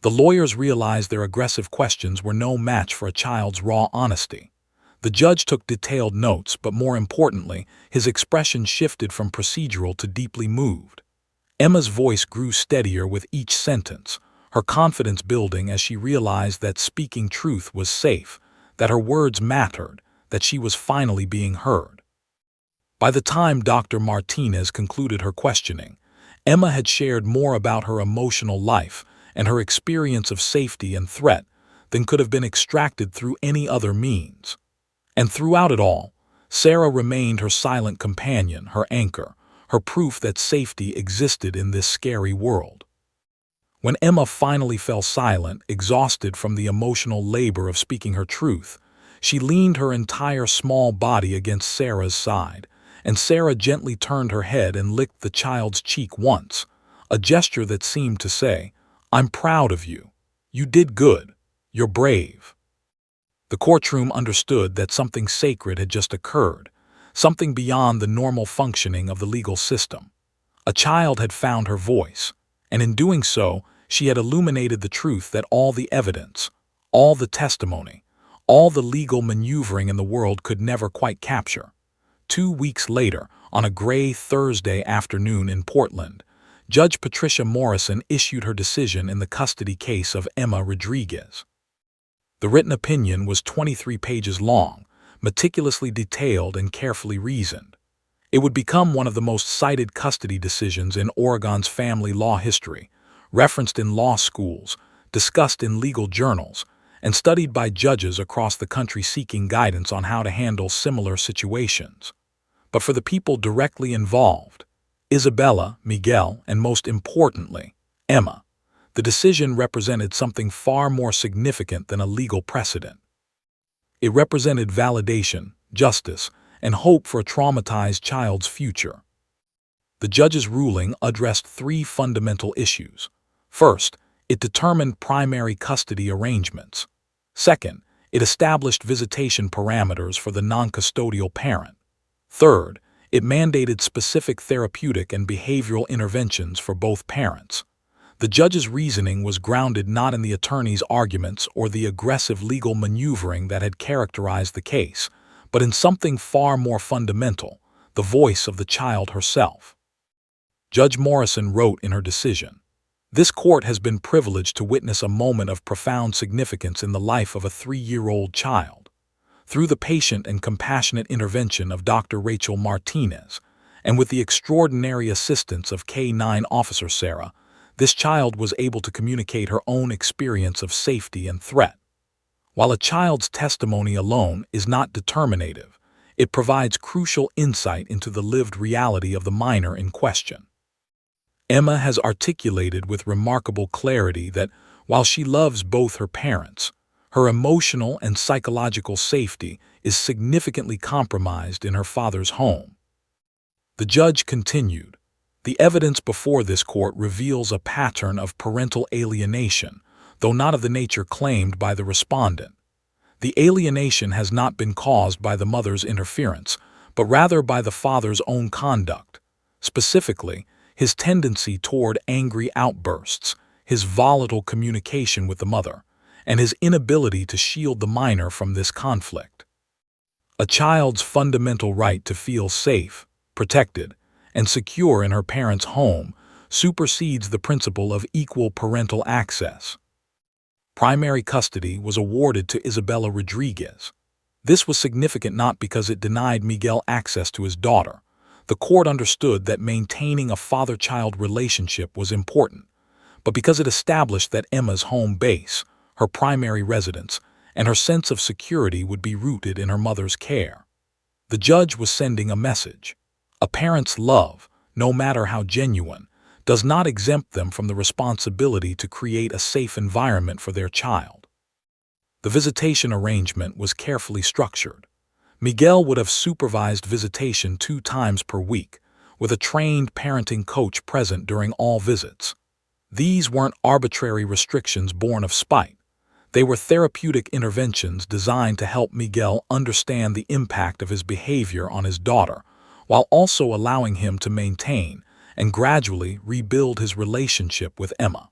The lawyers realized their aggressive questions were no match for a child's raw honesty. The judge took detailed notes, but more importantly, his expression shifted from procedural to deeply moved. Emma's voice grew steadier with each sentence, her confidence building as she realized that speaking truth was safe, that her words mattered, that she was finally being heard. By the time Dr. Martinez concluded her questioning, Emma had shared more about her emotional life and her experience of safety and threat than could have been extracted through any other means. And throughout it all, Sarah remained her silent companion, her anchor, her proof that safety existed in this scary world. When Emma finally fell silent, exhausted from the emotional labor of speaking her truth, she leaned her entire small body against Sarah's side, and Sarah gently turned her head and licked the child's cheek once, a gesture that seemed to say, "I'm proud of you. You did good. You're brave." The courtroom understood that something sacred had just occurred, something beyond the normal functioning of the legal system. A child had found her voice, and in doing so, she had illuminated the truth that all the evidence, all the testimony, all the legal maneuvering in the world could never quite capture. 2 weeks later, on a gray Thursday afternoon in Portland, Judge Patricia Morrison issued her decision in the custody case of Emma Rodriguez. The written opinion was 23 pages long, meticulously detailed and carefully reasoned. It would become one of the most cited custody decisions in Oregon's family law history, referenced in law schools, discussed in legal journals, and studied by judges across the country seeking guidance on how to handle similar situations. But for the people directly involved, Isabella, Miguel, and most importantly, Emma, the decision represented something far more significant than a legal precedent. It represented validation, justice, and hope for a traumatized child's future. The judge's ruling addressed three fundamental issues. First, it determined primary custody arrangements. Second, it established visitation parameters for the non-custodial parent. Third, it mandated specific therapeutic and behavioral interventions for both parents. The judge's reasoning was grounded not in the attorney's arguments or the aggressive legal maneuvering that had characterized the case, but in something far more fundamental, the voice of the child herself. Judge Morrison wrote in her decision, "This court has been privileged to witness a moment of profound significance in the life of a 3-year-old child. Through the patient and compassionate intervention of Dr. Rachel Martinez, and with the extraordinary assistance of K-9 Officer Sarah, this child was able to communicate her own experience of safety and threat. While a child's testimony alone is not determinative, it provides crucial insight into the lived reality of the minor in question. Emma has articulated with remarkable clarity that, while she loves both her parents, her emotional and psychological safety is significantly compromised in her father's home." The judge continued, "The evidence before this court reveals a pattern of parental alienation, though not of the nature claimed by the respondent. The alienation has not been caused by the mother's interference, but rather by the father's own conduct, specifically, his tendency toward angry outbursts, his volatile communication with the mother, and his inability to shield the minor from this conflict. A child's fundamental right to feel safe, protected, and secure in her parents' home supersedes the principle of equal parental access." Primary custody was awarded to Isabella Rodriguez. This was significant not because it denied Miguel access to his daughter. The court understood that maintaining a father-child relationship was important, but because it established that Emma's home base, her primary residence, and her sense of security would be rooted in her mother's care. The judge was sending a message. A parent's love, no matter how genuine, does not exempt them from the responsibility to create a safe environment for their child. The visitation arrangement was carefully structured. Miguel would have supervised visitation 2 times per week, with a trained parenting coach present during all visits. These weren't arbitrary restrictions born of spite. They were therapeutic interventions designed to help Miguel understand the impact of his behavior on his daughter, while also allowing him to maintain and gradually rebuild his relationship with Emma.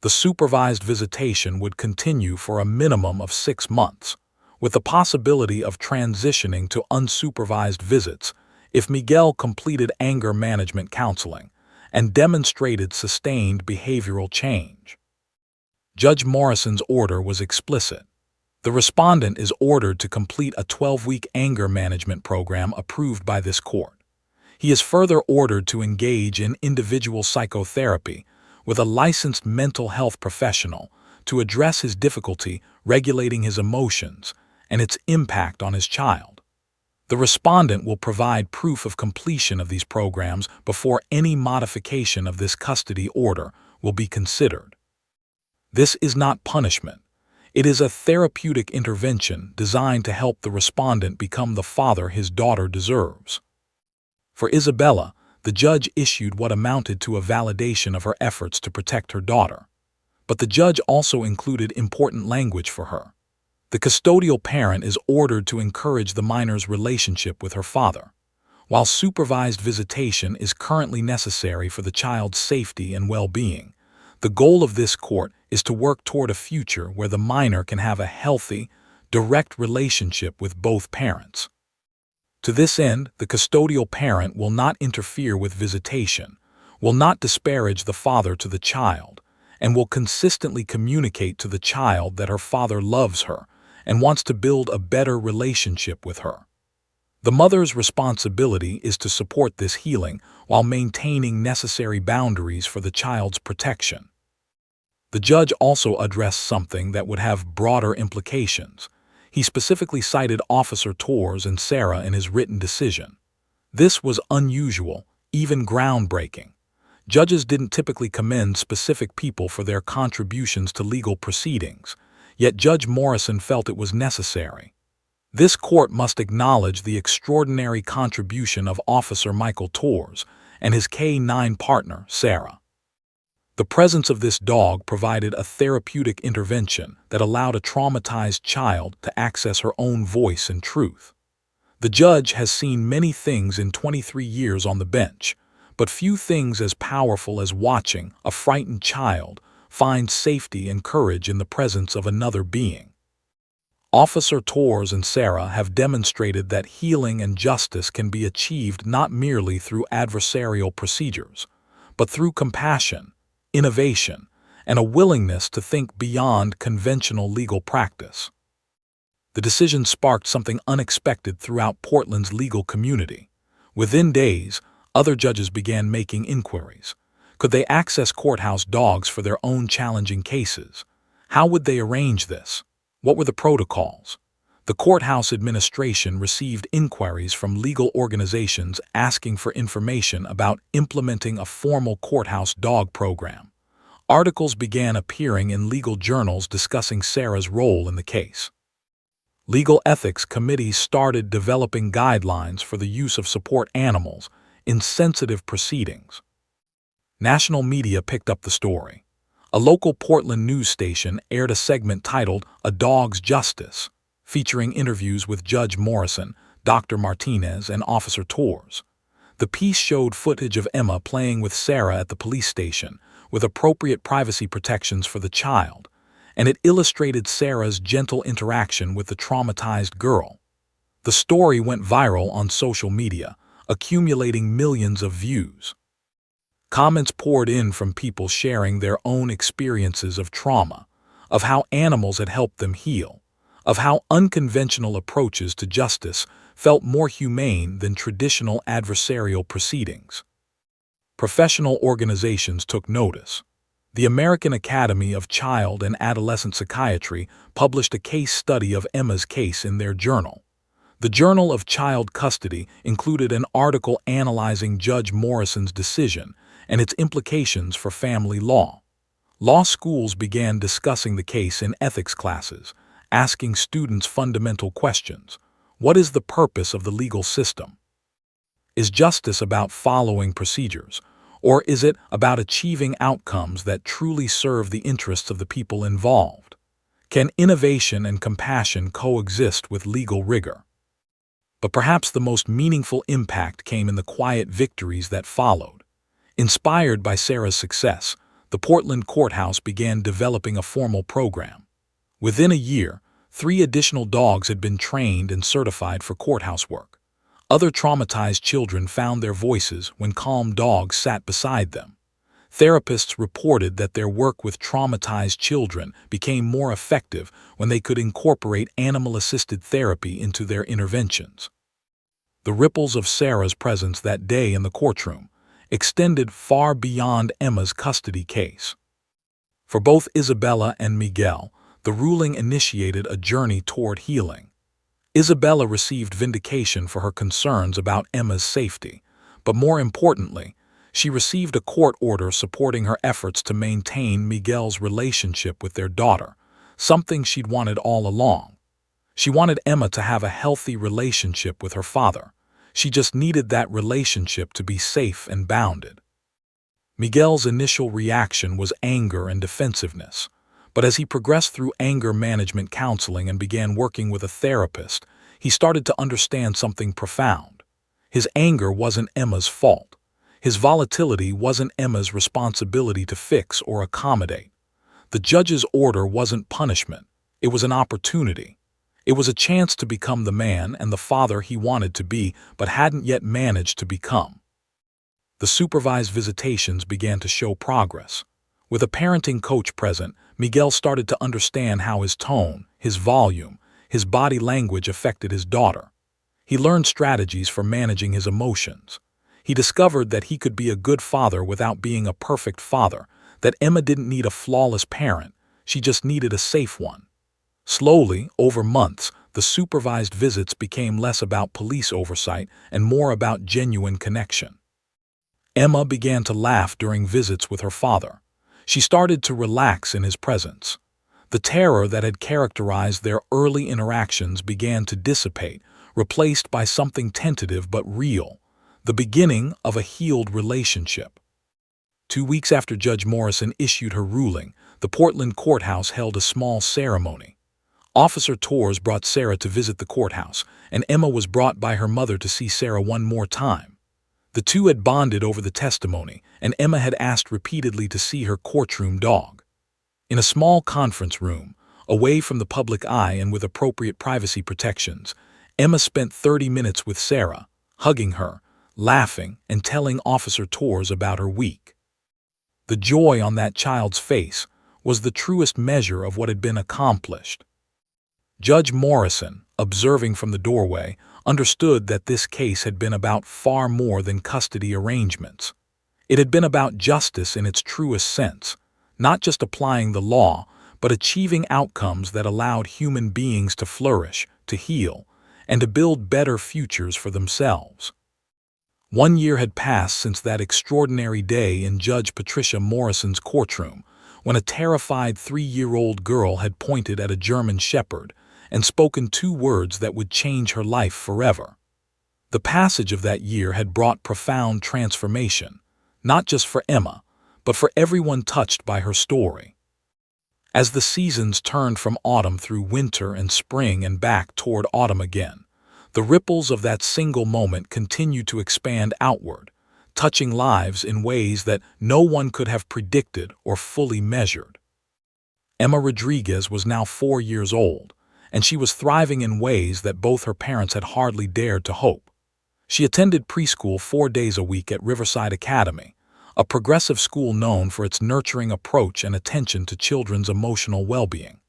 The supervised visitation would continue for a minimum of 6 months, with the possibility of transitioning to unsupervised visits if Miguel completed anger management counseling and demonstrated sustained behavioral change. Judge Morrison's order was explicit. The respondent is ordered to complete a 12-week anger management program approved by this court. He is further ordered to engage in individual psychotherapy with a licensed mental health professional to address his difficulty regulating his emotions and its impact on his child. The respondent will provide proof of completion of these programs before any modification of this custody order will be considered. This is not punishment. It is a therapeutic intervention designed to help the respondent become the father his daughter deserves. For Isabella, the judge issued what amounted to a validation of her efforts to protect her daughter. But the judge also included important language for her. The custodial parent is ordered to encourage the minor's relationship with her father. While supervised visitation is currently necessary for the child's safety and well-being, the goal of this court is to work toward a future where the minor can have a healthy, direct relationship with both parents. To this end, the custodial parent will not interfere with visitation, will not disparage the father to the child, and will consistently communicate to the child that her father loves her and wants to build a better relationship with her. The mother's responsibility is to support this healing while maintaining necessary boundaries for the child's protection. The judge also addressed something that would have broader implications. He specifically cited Officer Torres and Sarah in his written decision. This was unusual, even groundbreaking. Judges didn't typically commend specific people for their contributions to legal proceedings, yet Judge Morrison felt it was necessary. This court must acknowledge the extraordinary contribution of Officer Michael Torres and his K-9 partner, Sarah. The presence of this dog provided a therapeutic intervention that allowed a traumatized child to access her own voice and truth. The judge has seen many things in 23 years on the bench, but few things as powerful as watching a frightened child find safety and courage in the presence of another being. Officer Torres and Sarah have demonstrated that healing and justice can be achieved not merely through adversarial procedures, but through compassion, innovation, and a willingness to think beyond conventional legal practice. The decision sparked something unexpected throughout Portland's legal community. Within days, other judges began making inquiries. Could they access courthouse dogs for their own challenging cases? How would they arrange this? What were the protocols? The courthouse administration received inquiries from legal organizations asking for information about implementing a formal courthouse dog program. Articles began appearing in legal journals discussing Sarah's role in the case. Legal ethics committees started developing guidelines for the use of support animals in sensitive proceedings. National media picked up the story. A local Portland news station aired a segment titled "A Dog's Justice," featuring interviews with Judge Morrison, Dr. Martinez, and Officer Torres. The piece showed footage of Emma playing with Sarah at the police station, with appropriate privacy protections for the child, and it illustrated Sarah's gentle interaction with the traumatized girl. The story went viral on social media, accumulating millions of views. Comments poured in from people sharing their own experiences of trauma, of how animals had helped them heal, of how unconventional approaches to justice felt more humane than traditional adversarial proceedings. Professional organizations took notice. The American Academy of Child and Adolescent Psychiatry published a case study of Emma's case in their journal. The Journal of Child Custody included an article analyzing Judge Morrison's decision and its implications for family law. Law schools began discussing the case in ethics classes, asking students fundamental questions. What is the purpose of the legal system? Is justice about following procedures, or is it about achieving outcomes that truly serve the interests of the people involved? Can innovation and compassion coexist with legal rigor? But perhaps the most meaningful impact came in the quiet victories that followed. Inspired by Sarah's success, the Portland courthouse began developing a formal program. Within a year, 3 additional dogs had been trained and certified for courthouse work. Other traumatized children found their voices when calm dogs sat beside them. Therapists reported that their work with traumatized children became more effective when they could incorporate animal-assisted therapy into their interventions. The ripples of Sarah's presence that day in the courtroom extended far beyond Emma's custody case. For both Isabella and Miguel, the ruling initiated a journey toward healing. Isabella received vindication for her concerns about Emma's safety, but more importantly, she received a court order supporting her efforts to maintain Miguel's relationship with their daughter, something she'd wanted all along. She wanted Emma to have a healthy relationship with her father. She just needed that relationship to be safe and bounded. Miguel's initial reaction was anger and defensiveness, but as he progressed through anger management counseling and began working with a therapist, he started to understand something profound. His anger wasn't Emma's fault. His volatility wasn't Emma's responsibility to fix or accommodate. The judge's order wasn't punishment. It was an opportunity. It was a chance to become the man and the father he wanted to be but hadn't yet managed to become. The supervised visitations began to show progress. With a parenting coach present, Miguel started to understand how his tone, his volume, his body language affected his daughter. He learned strategies for managing his emotions. He discovered that he could be a good father without being a perfect father, that Emma didn't need a flawless parent, she just needed a safe one. Slowly, over months, the supervised visits became less about police oversight and more about genuine connection. Emma began to laugh during visits with her father. She started to relax in his presence. The terror that had characterized their early interactions began to dissipate, replaced by something tentative but real, the beginning of a healed relationship. 2 weeks after Judge Morrison issued her ruling, the Portland courthouse held a small ceremony. Officer Torres brought Sarah to visit the courthouse, and Emma was brought by her mother to see Sarah one more time. The two had bonded over the testimony, and Emma had asked repeatedly to see her courtroom dog. In a small conference room, away from the public eye and with appropriate privacy protections, Emma spent 30 minutes with Sarah, hugging her, laughing, and telling Officer Torres about her week. The joy on that child's face was the truest measure of what had been accomplished. Judge Morrison, observing from the doorway, understood that this case had been about far more than custody arrangements. It had been about justice in its truest sense, not just applying the law, but achieving outcomes that allowed human beings to flourish, to heal, and to build better futures for themselves. 1 year had passed since that extraordinary day in Judge Patricia Morrison's courtroom, when a terrified 3-year-old girl had pointed at a German shepherd and spoken 2 words that would change her life forever. The passage of that year had brought profound transformation, not just for Emma, but for everyone touched by her story. As the seasons turned from autumn through winter and spring and back toward autumn again, the ripples of that single moment continued to expand outward, touching lives in ways that no one could have predicted or fully measured. Emma Rodriguez was now 4 years old, and she was thriving in ways that both her parents had hardly dared to hope. She attended preschool 4 days a week at Riverside Academy, a progressive school known for its nurturing approach and attention to children's emotional well-being.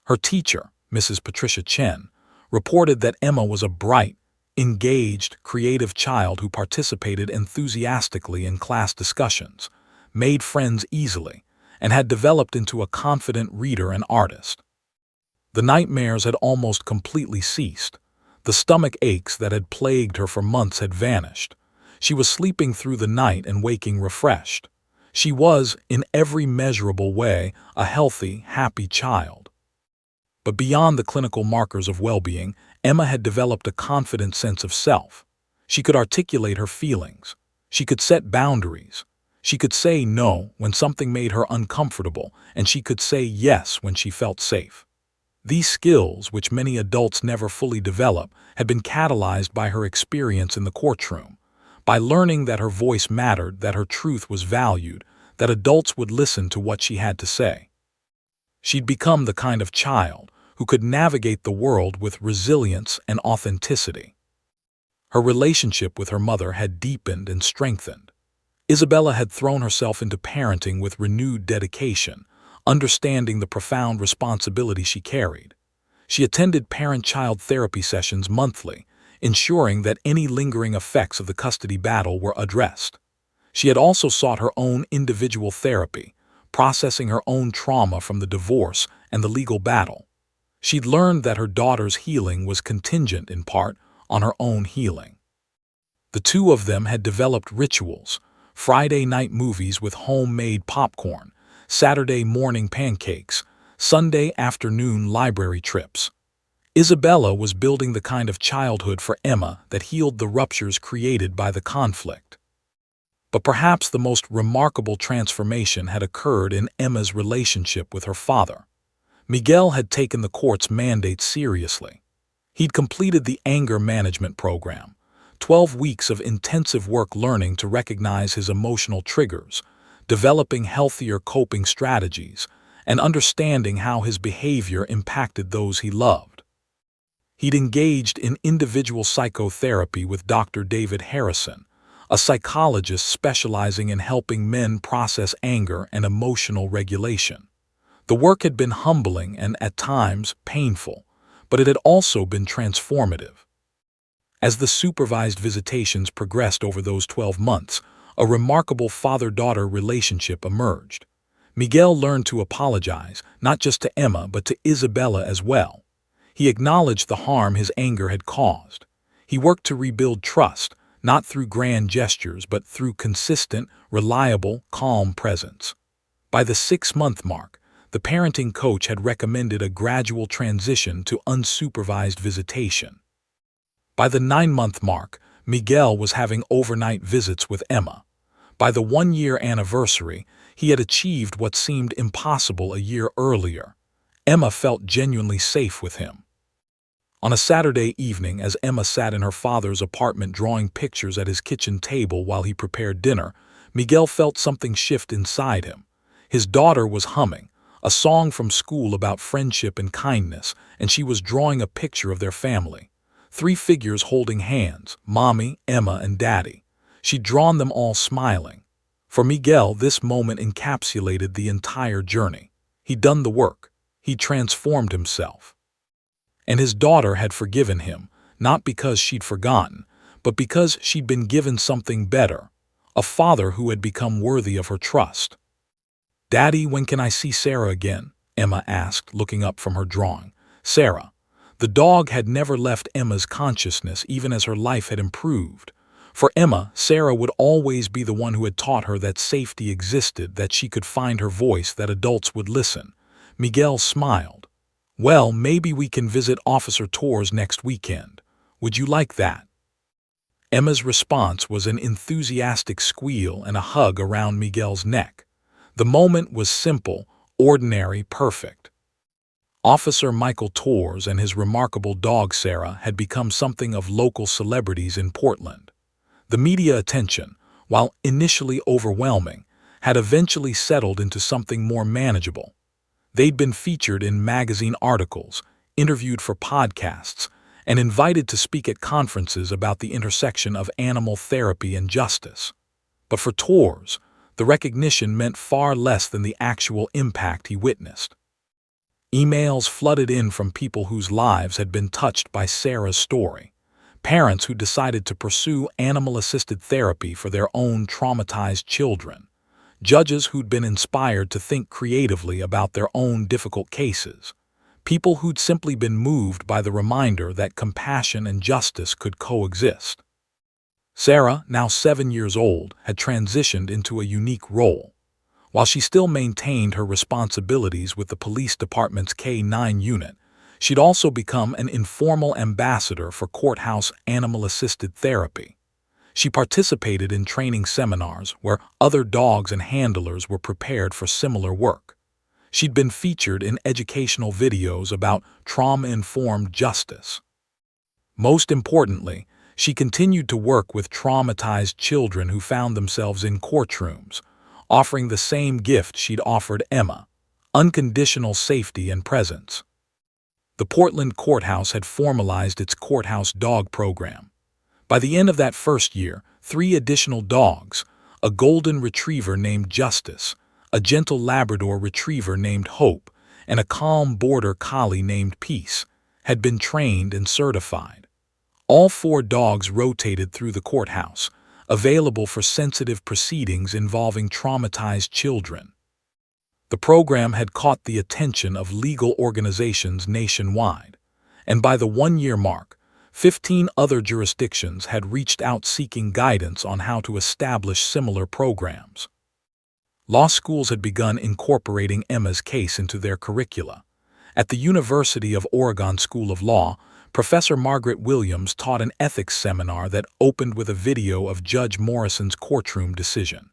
Her teacher, Mrs. Patricia Chen, reported that Emma was a bright, engaged, creative child who participated enthusiastically in class discussions, made friends easily, and had developed into a confident reader and artist. The nightmares had almost completely ceased. The stomach aches that had plagued her for months had vanished. She was sleeping through the night and waking refreshed. She was, in every measurable way, a healthy, happy child. But beyond the clinical markers of well-being, Emma had developed a confident sense of self. She could articulate her feelings. She could set boundaries. She could say no when something made her uncomfortable, and she could say yes when she felt safe. These skills, which many adults never fully develop, had been catalyzed by her experience in the courtroom, by learning that her voice mattered, that her truth was valued, that adults would listen to what she had to say. She'd become the kind of child who could navigate the world with resilience and authenticity. Her relationship with her mother had deepened and strengthened. Isabella had thrown herself into parenting with renewed dedication, understanding the profound responsibility she carried. She attended parent-child therapy sessions monthly, ensuring that any lingering effects of the custody battle were addressed. She had also sought her own individual therapy, processing her own trauma from the divorce and the legal battle. She'd learned that her daughter's healing was contingent, in part, on her own healing. The two of them had developed rituals: Friday night movies with homemade popcorn, Saturday morning pancakes, Sunday afternoon library trips. Isabella was building the kind of childhood for Emma that healed the ruptures created by the conflict. But perhaps the most remarkable transformation had occurred in Emma's relationship with her father. Miguel had taken the court's mandate seriously. He'd completed the anger management program, 12 weeks of intensive work learning to recognize his emotional triggers, developing healthier coping strategies, and understanding how his behavior impacted those he loved. He'd engaged in individual psychotherapy with Dr. David Harrison, a psychologist specializing in helping men process anger and emotional regulation. The work had been humbling and, at times, painful, but it had also been transformative. As the supervised visitations progressed over those 12 months, a remarkable father-daughter relationship emerged. Miguel learned to apologize, not just to Emma but to Isabella as well. He acknowledged the harm his anger had caused. He worked to rebuild trust, not through grand gestures but through consistent, reliable, calm presence. By the 6-month mark, the parenting coach had recommended a gradual transition to unsupervised visitation. By the 9-month mark, Miguel was having overnight visits with Emma. By the 1-year anniversary, he had achieved what seemed impossible a year earlier. Emma felt genuinely safe with him. On a Saturday evening, as Emma sat in her father's apartment drawing pictures at his kitchen table while he prepared dinner, Miguel felt something shift inside him. His daughter was humming a song from school about friendship and kindness, and she was drawing a picture of their family. 3 figures holding hands: Mommy, Emma, and Daddy. She'd drawn them all smiling. For Miguel, this moment encapsulated the entire journey. He'd done the work. He'd transformed himself. And his daughter had forgiven him, not because she'd forgotten, but because she'd been given something better: a father who had become worthy of her trust. "Daddy, when can I see Sarah again?" Emma asked, looking up from her drawing. Sarah. The dog had never left Emma's consciousness, even as her life had improved. For Emma, Sarah would always be the one who had taught her that safety existed, that she could find her voice, that adults would listen. Miguel smiled. "Well, maybe we can visit Officer Torres next weekend. Would you like that?" Emma's response was an enthusiastic squeal and a hug around Miguel's neck. The moment was simple, ordinary, perfect. Officer Michael Torres and his remarkable dog Sarah had become something of local celebrities in Portland. The media attention, while initially overwhelming, had eventually settled into something more manageable. They'd been featured in magazine articles, interviewed for podcasts, and invited to speak at conferences about the intersection of animal therapy and justice. But for Torres, the recognition meant far less than the actual impact he witnessed. Emails flooded in from people whose lives had been touched by Sarah's story. Parents who decided to pursue animal-assisted therapy for their own traumatized children. Judges who'd been inspired to think creatively about their own difficult cases. People who'd simply been moved by the reminder that compassion and justice could coexist. Sarah, now 7 years old, had transitioned into a unique role. While she still maintained her responsibilities with the police department's K-9 unit, she'd also become an informal ambassador for courthouse animal-assisted therapy. She participated in training seminars where other dogs and handlers were prepared for similar work. She'd been featured in educational videos about trauma-informed justice. Most importantly, she continued to work with traumatized children who found themselves in courtrooms, offering the same gift she'd offered Emma: unconditional safety and presence. The Portland courthouse had formalized its courthouse dog program. By the end of that first year, 3 additional dogs, a golden retriever named Justice, a gentle Labrador retriever named Hope, and a calm border collie named Peace, had been trained and certified. All 4 dogs rotated through the courthouse, available for sensitive proceedings involving traumatized children. The program had caught the attention of legal organizations nationwide, and by the 1-year mark, 15 other jurisdictions had reached out seeking guidance on how to establish similar programs. Law schools had begun incorporating Emma's case into their curricula. At the University of Oregon School of Law, Professor Margaret Williams taught an ethics seminar that opened with a video of Judge Morrison's courtroom decision.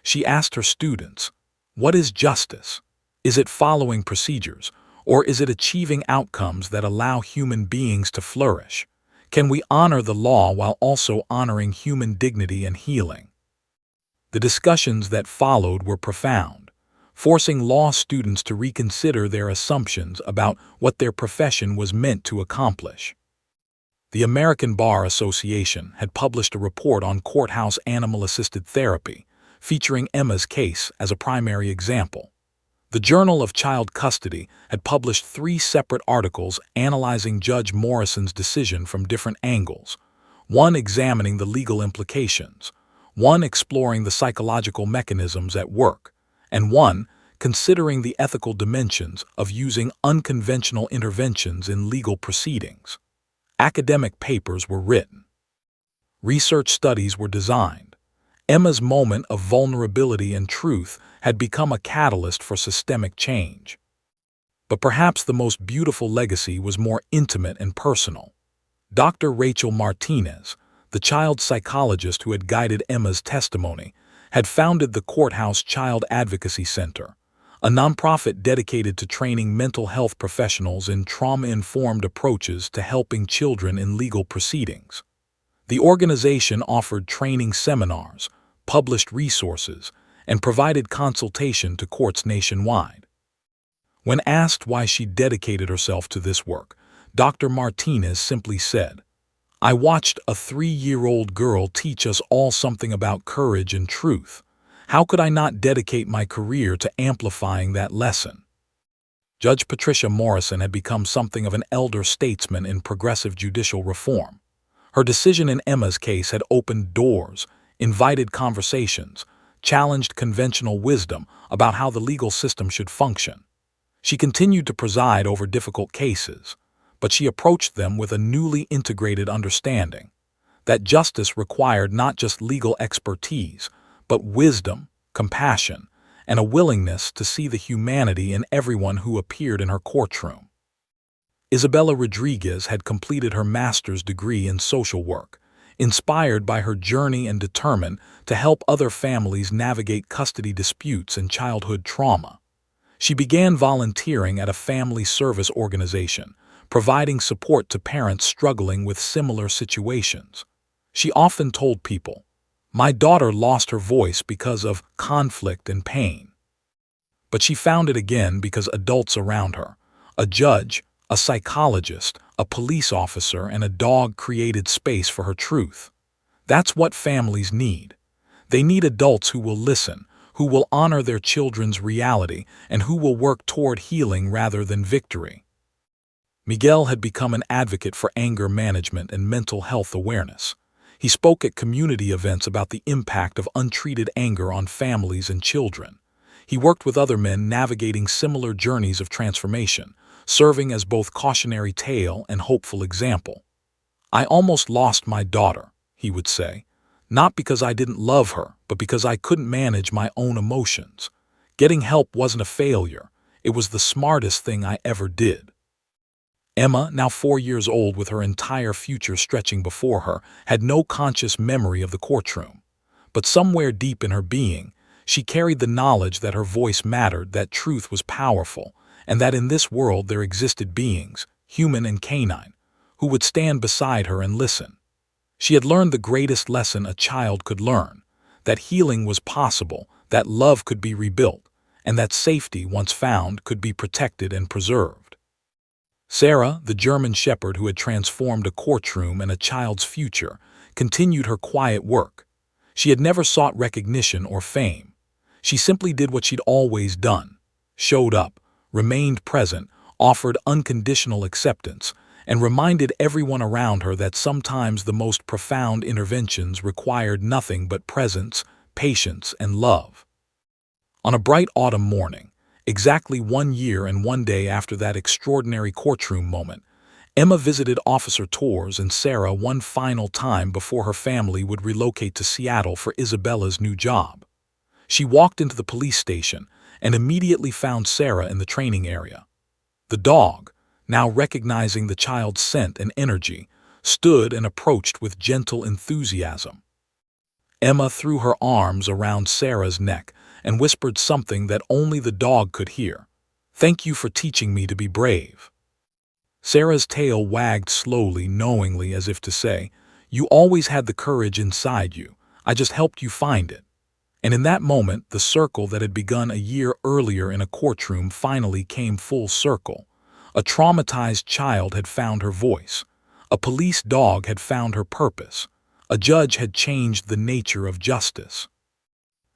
She asked her students, "What is justice? Is it following procedures, or is it achieving outcomes that allow human beings to flourish? Can we honor the law while also honoring human dignity and healing?" The discussions that followed were profound, forcing law students to reconsider their assumptions about what their profession was meant to accomplish. The American Bar Association had published a report on courthouse animal-assisted therapy, featuring Emma's case as a primary example. The Journal of Child Custody had published 3 separate articles analyzing Judge Morrison's decision from different angles, one examining the legal implications, one exploring the psychological mechanisms at work, and one considering the ethical dimensions of using unconventional interventions in legal proceedings. Academic papers were written. Research studies were designed. Emma's moment of vulnerability and truth had become a catalyst for systemic change. But perhaps the most beautiful legacy was more intimate and personal. Dr. Rachel Martinez, the child psychologist who had guided Emma's testimony, had founded the Courthouse Child Advocacy Center, a nonprofit dedicated to training mental health professionals in trauma-informed approaches to helping children in legal proceedings. The organization offered training seminars, published resources, and provided consultation to courts nationwide. When asked why she dedicated herself to this work, Dr. Martinez simply said, "I watched a 3-year-old girl teach us all something about courage and truth. How could I not dedicate my career to amplifying that lesson?" Judge Patricia Morrison had become something of an elder statesman in progressive judicial reform. Her decision in Emma's case had opened doors, invited conversations, challenged conventional wisdom about how the legal system should function. She continued to preside over difficult cases, but she approached them with a newly integrated understanding that justice required not just legal expertise, but wisdom, compassion, and a willingness to see the humanity in everyone who appeared in her courtroom. Isabella Rodriguez had completed her master's degree in social work, inspired by her journey and determined to help other families navigate custody disputes and childhood trauma. She began volunteering at a family service organization, providing support to parents struggling with similar situations. She often told people, "My daughter lost her voice because of conflict and pain." But she found it again because adults around her, a judge, a psychologist, a police officer, and a dog created space for her truth. That's what families need. They need adults who will listen, who will honor their children's reality, and who will work toward healing rather than victory. Miguel had become an advocate for anger management and mental health awareness. He spoke at community events about the impact of untreated anger on families and children. He worked with other men navigating similar journeys of transformation, serving as both cautionary tale and hopeful example. "I almost lost my daughter," he would say, "not because I didn't love her, but because I couldn't manage my own emotions. Getting help wasn't a failure. It was the smartest thing I ever did." Emma, now 4 years old with her entire future stretching before her, had no conscious memory of the courtroom. But somewhere deep in her being, she carried the knowledge that her voice mattered, that truth was powerful, and that in this world there existed beings, human and canine, who would stand beside her and listen. She had learned the greatest lesson a child could learn, that healing was possible, that love could be rebuilt, and that safety, once found, could be protected and preserved. Sarah, the German shepherd who had transformed a courtroom and a child's future, continued her quiet work. She had never sought recognition or fame. She simply did what she'd always done: showed up, remained present, offered unconditional acceptance, and reminded everyone around her that sometimes the most profound interventions required nothing but presence, patience, and love. On a bright autumn morning, exactly 1 year and 1 day after that extraordinary courtroom moment, Emma visited Officer Torres and Sarah one final time before her family would relocate to Seattle for Isabella's new job. She walked into the police station and immediately found Sarah in the training area. The dog, now recognizing the child's scent and energy, stood and approached with gentle enthusiasm. Emma threw her arms around Sarah's neck and whispered something that only the dog could hear. "Thank you for teaching me to be brave." Sarah's tail wagged slowly, knowingly, as if to say, "You always had the courage inside you. I just helped you find it." And in that moment, the circle that had begun a year earlier in a courtroom finally came full circle. A traumatized child had found her voice. A police dog had found her purpose. A judge had changed the nature of justice.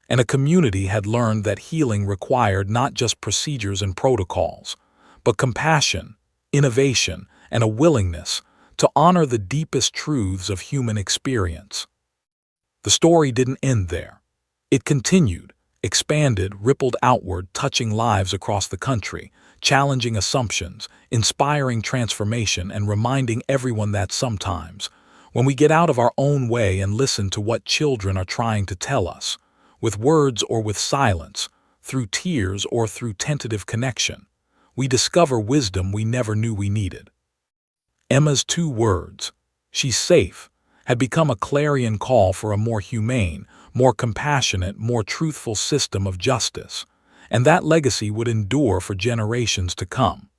And a community had learned that healing required not just procedures and protocols, but compassion, innovation, and a willingness to honor the deepest truths of human experience. The story didn't end there. It continued, expanded, rippled outward, touching lives across the country, challenging assumptions, inspiring transformation, and reminding everyone that sometimes, when we get out of our own way and listen to what children are trying to tell us, with words or with silence, through tears or through tentative connection, we discover wisdom we never knew we needed. Emma's 2 words, "She's safe," had become a clarion call for a more humane, more compassionate, more truthful system of justice, and that legacy would endure for generations to come.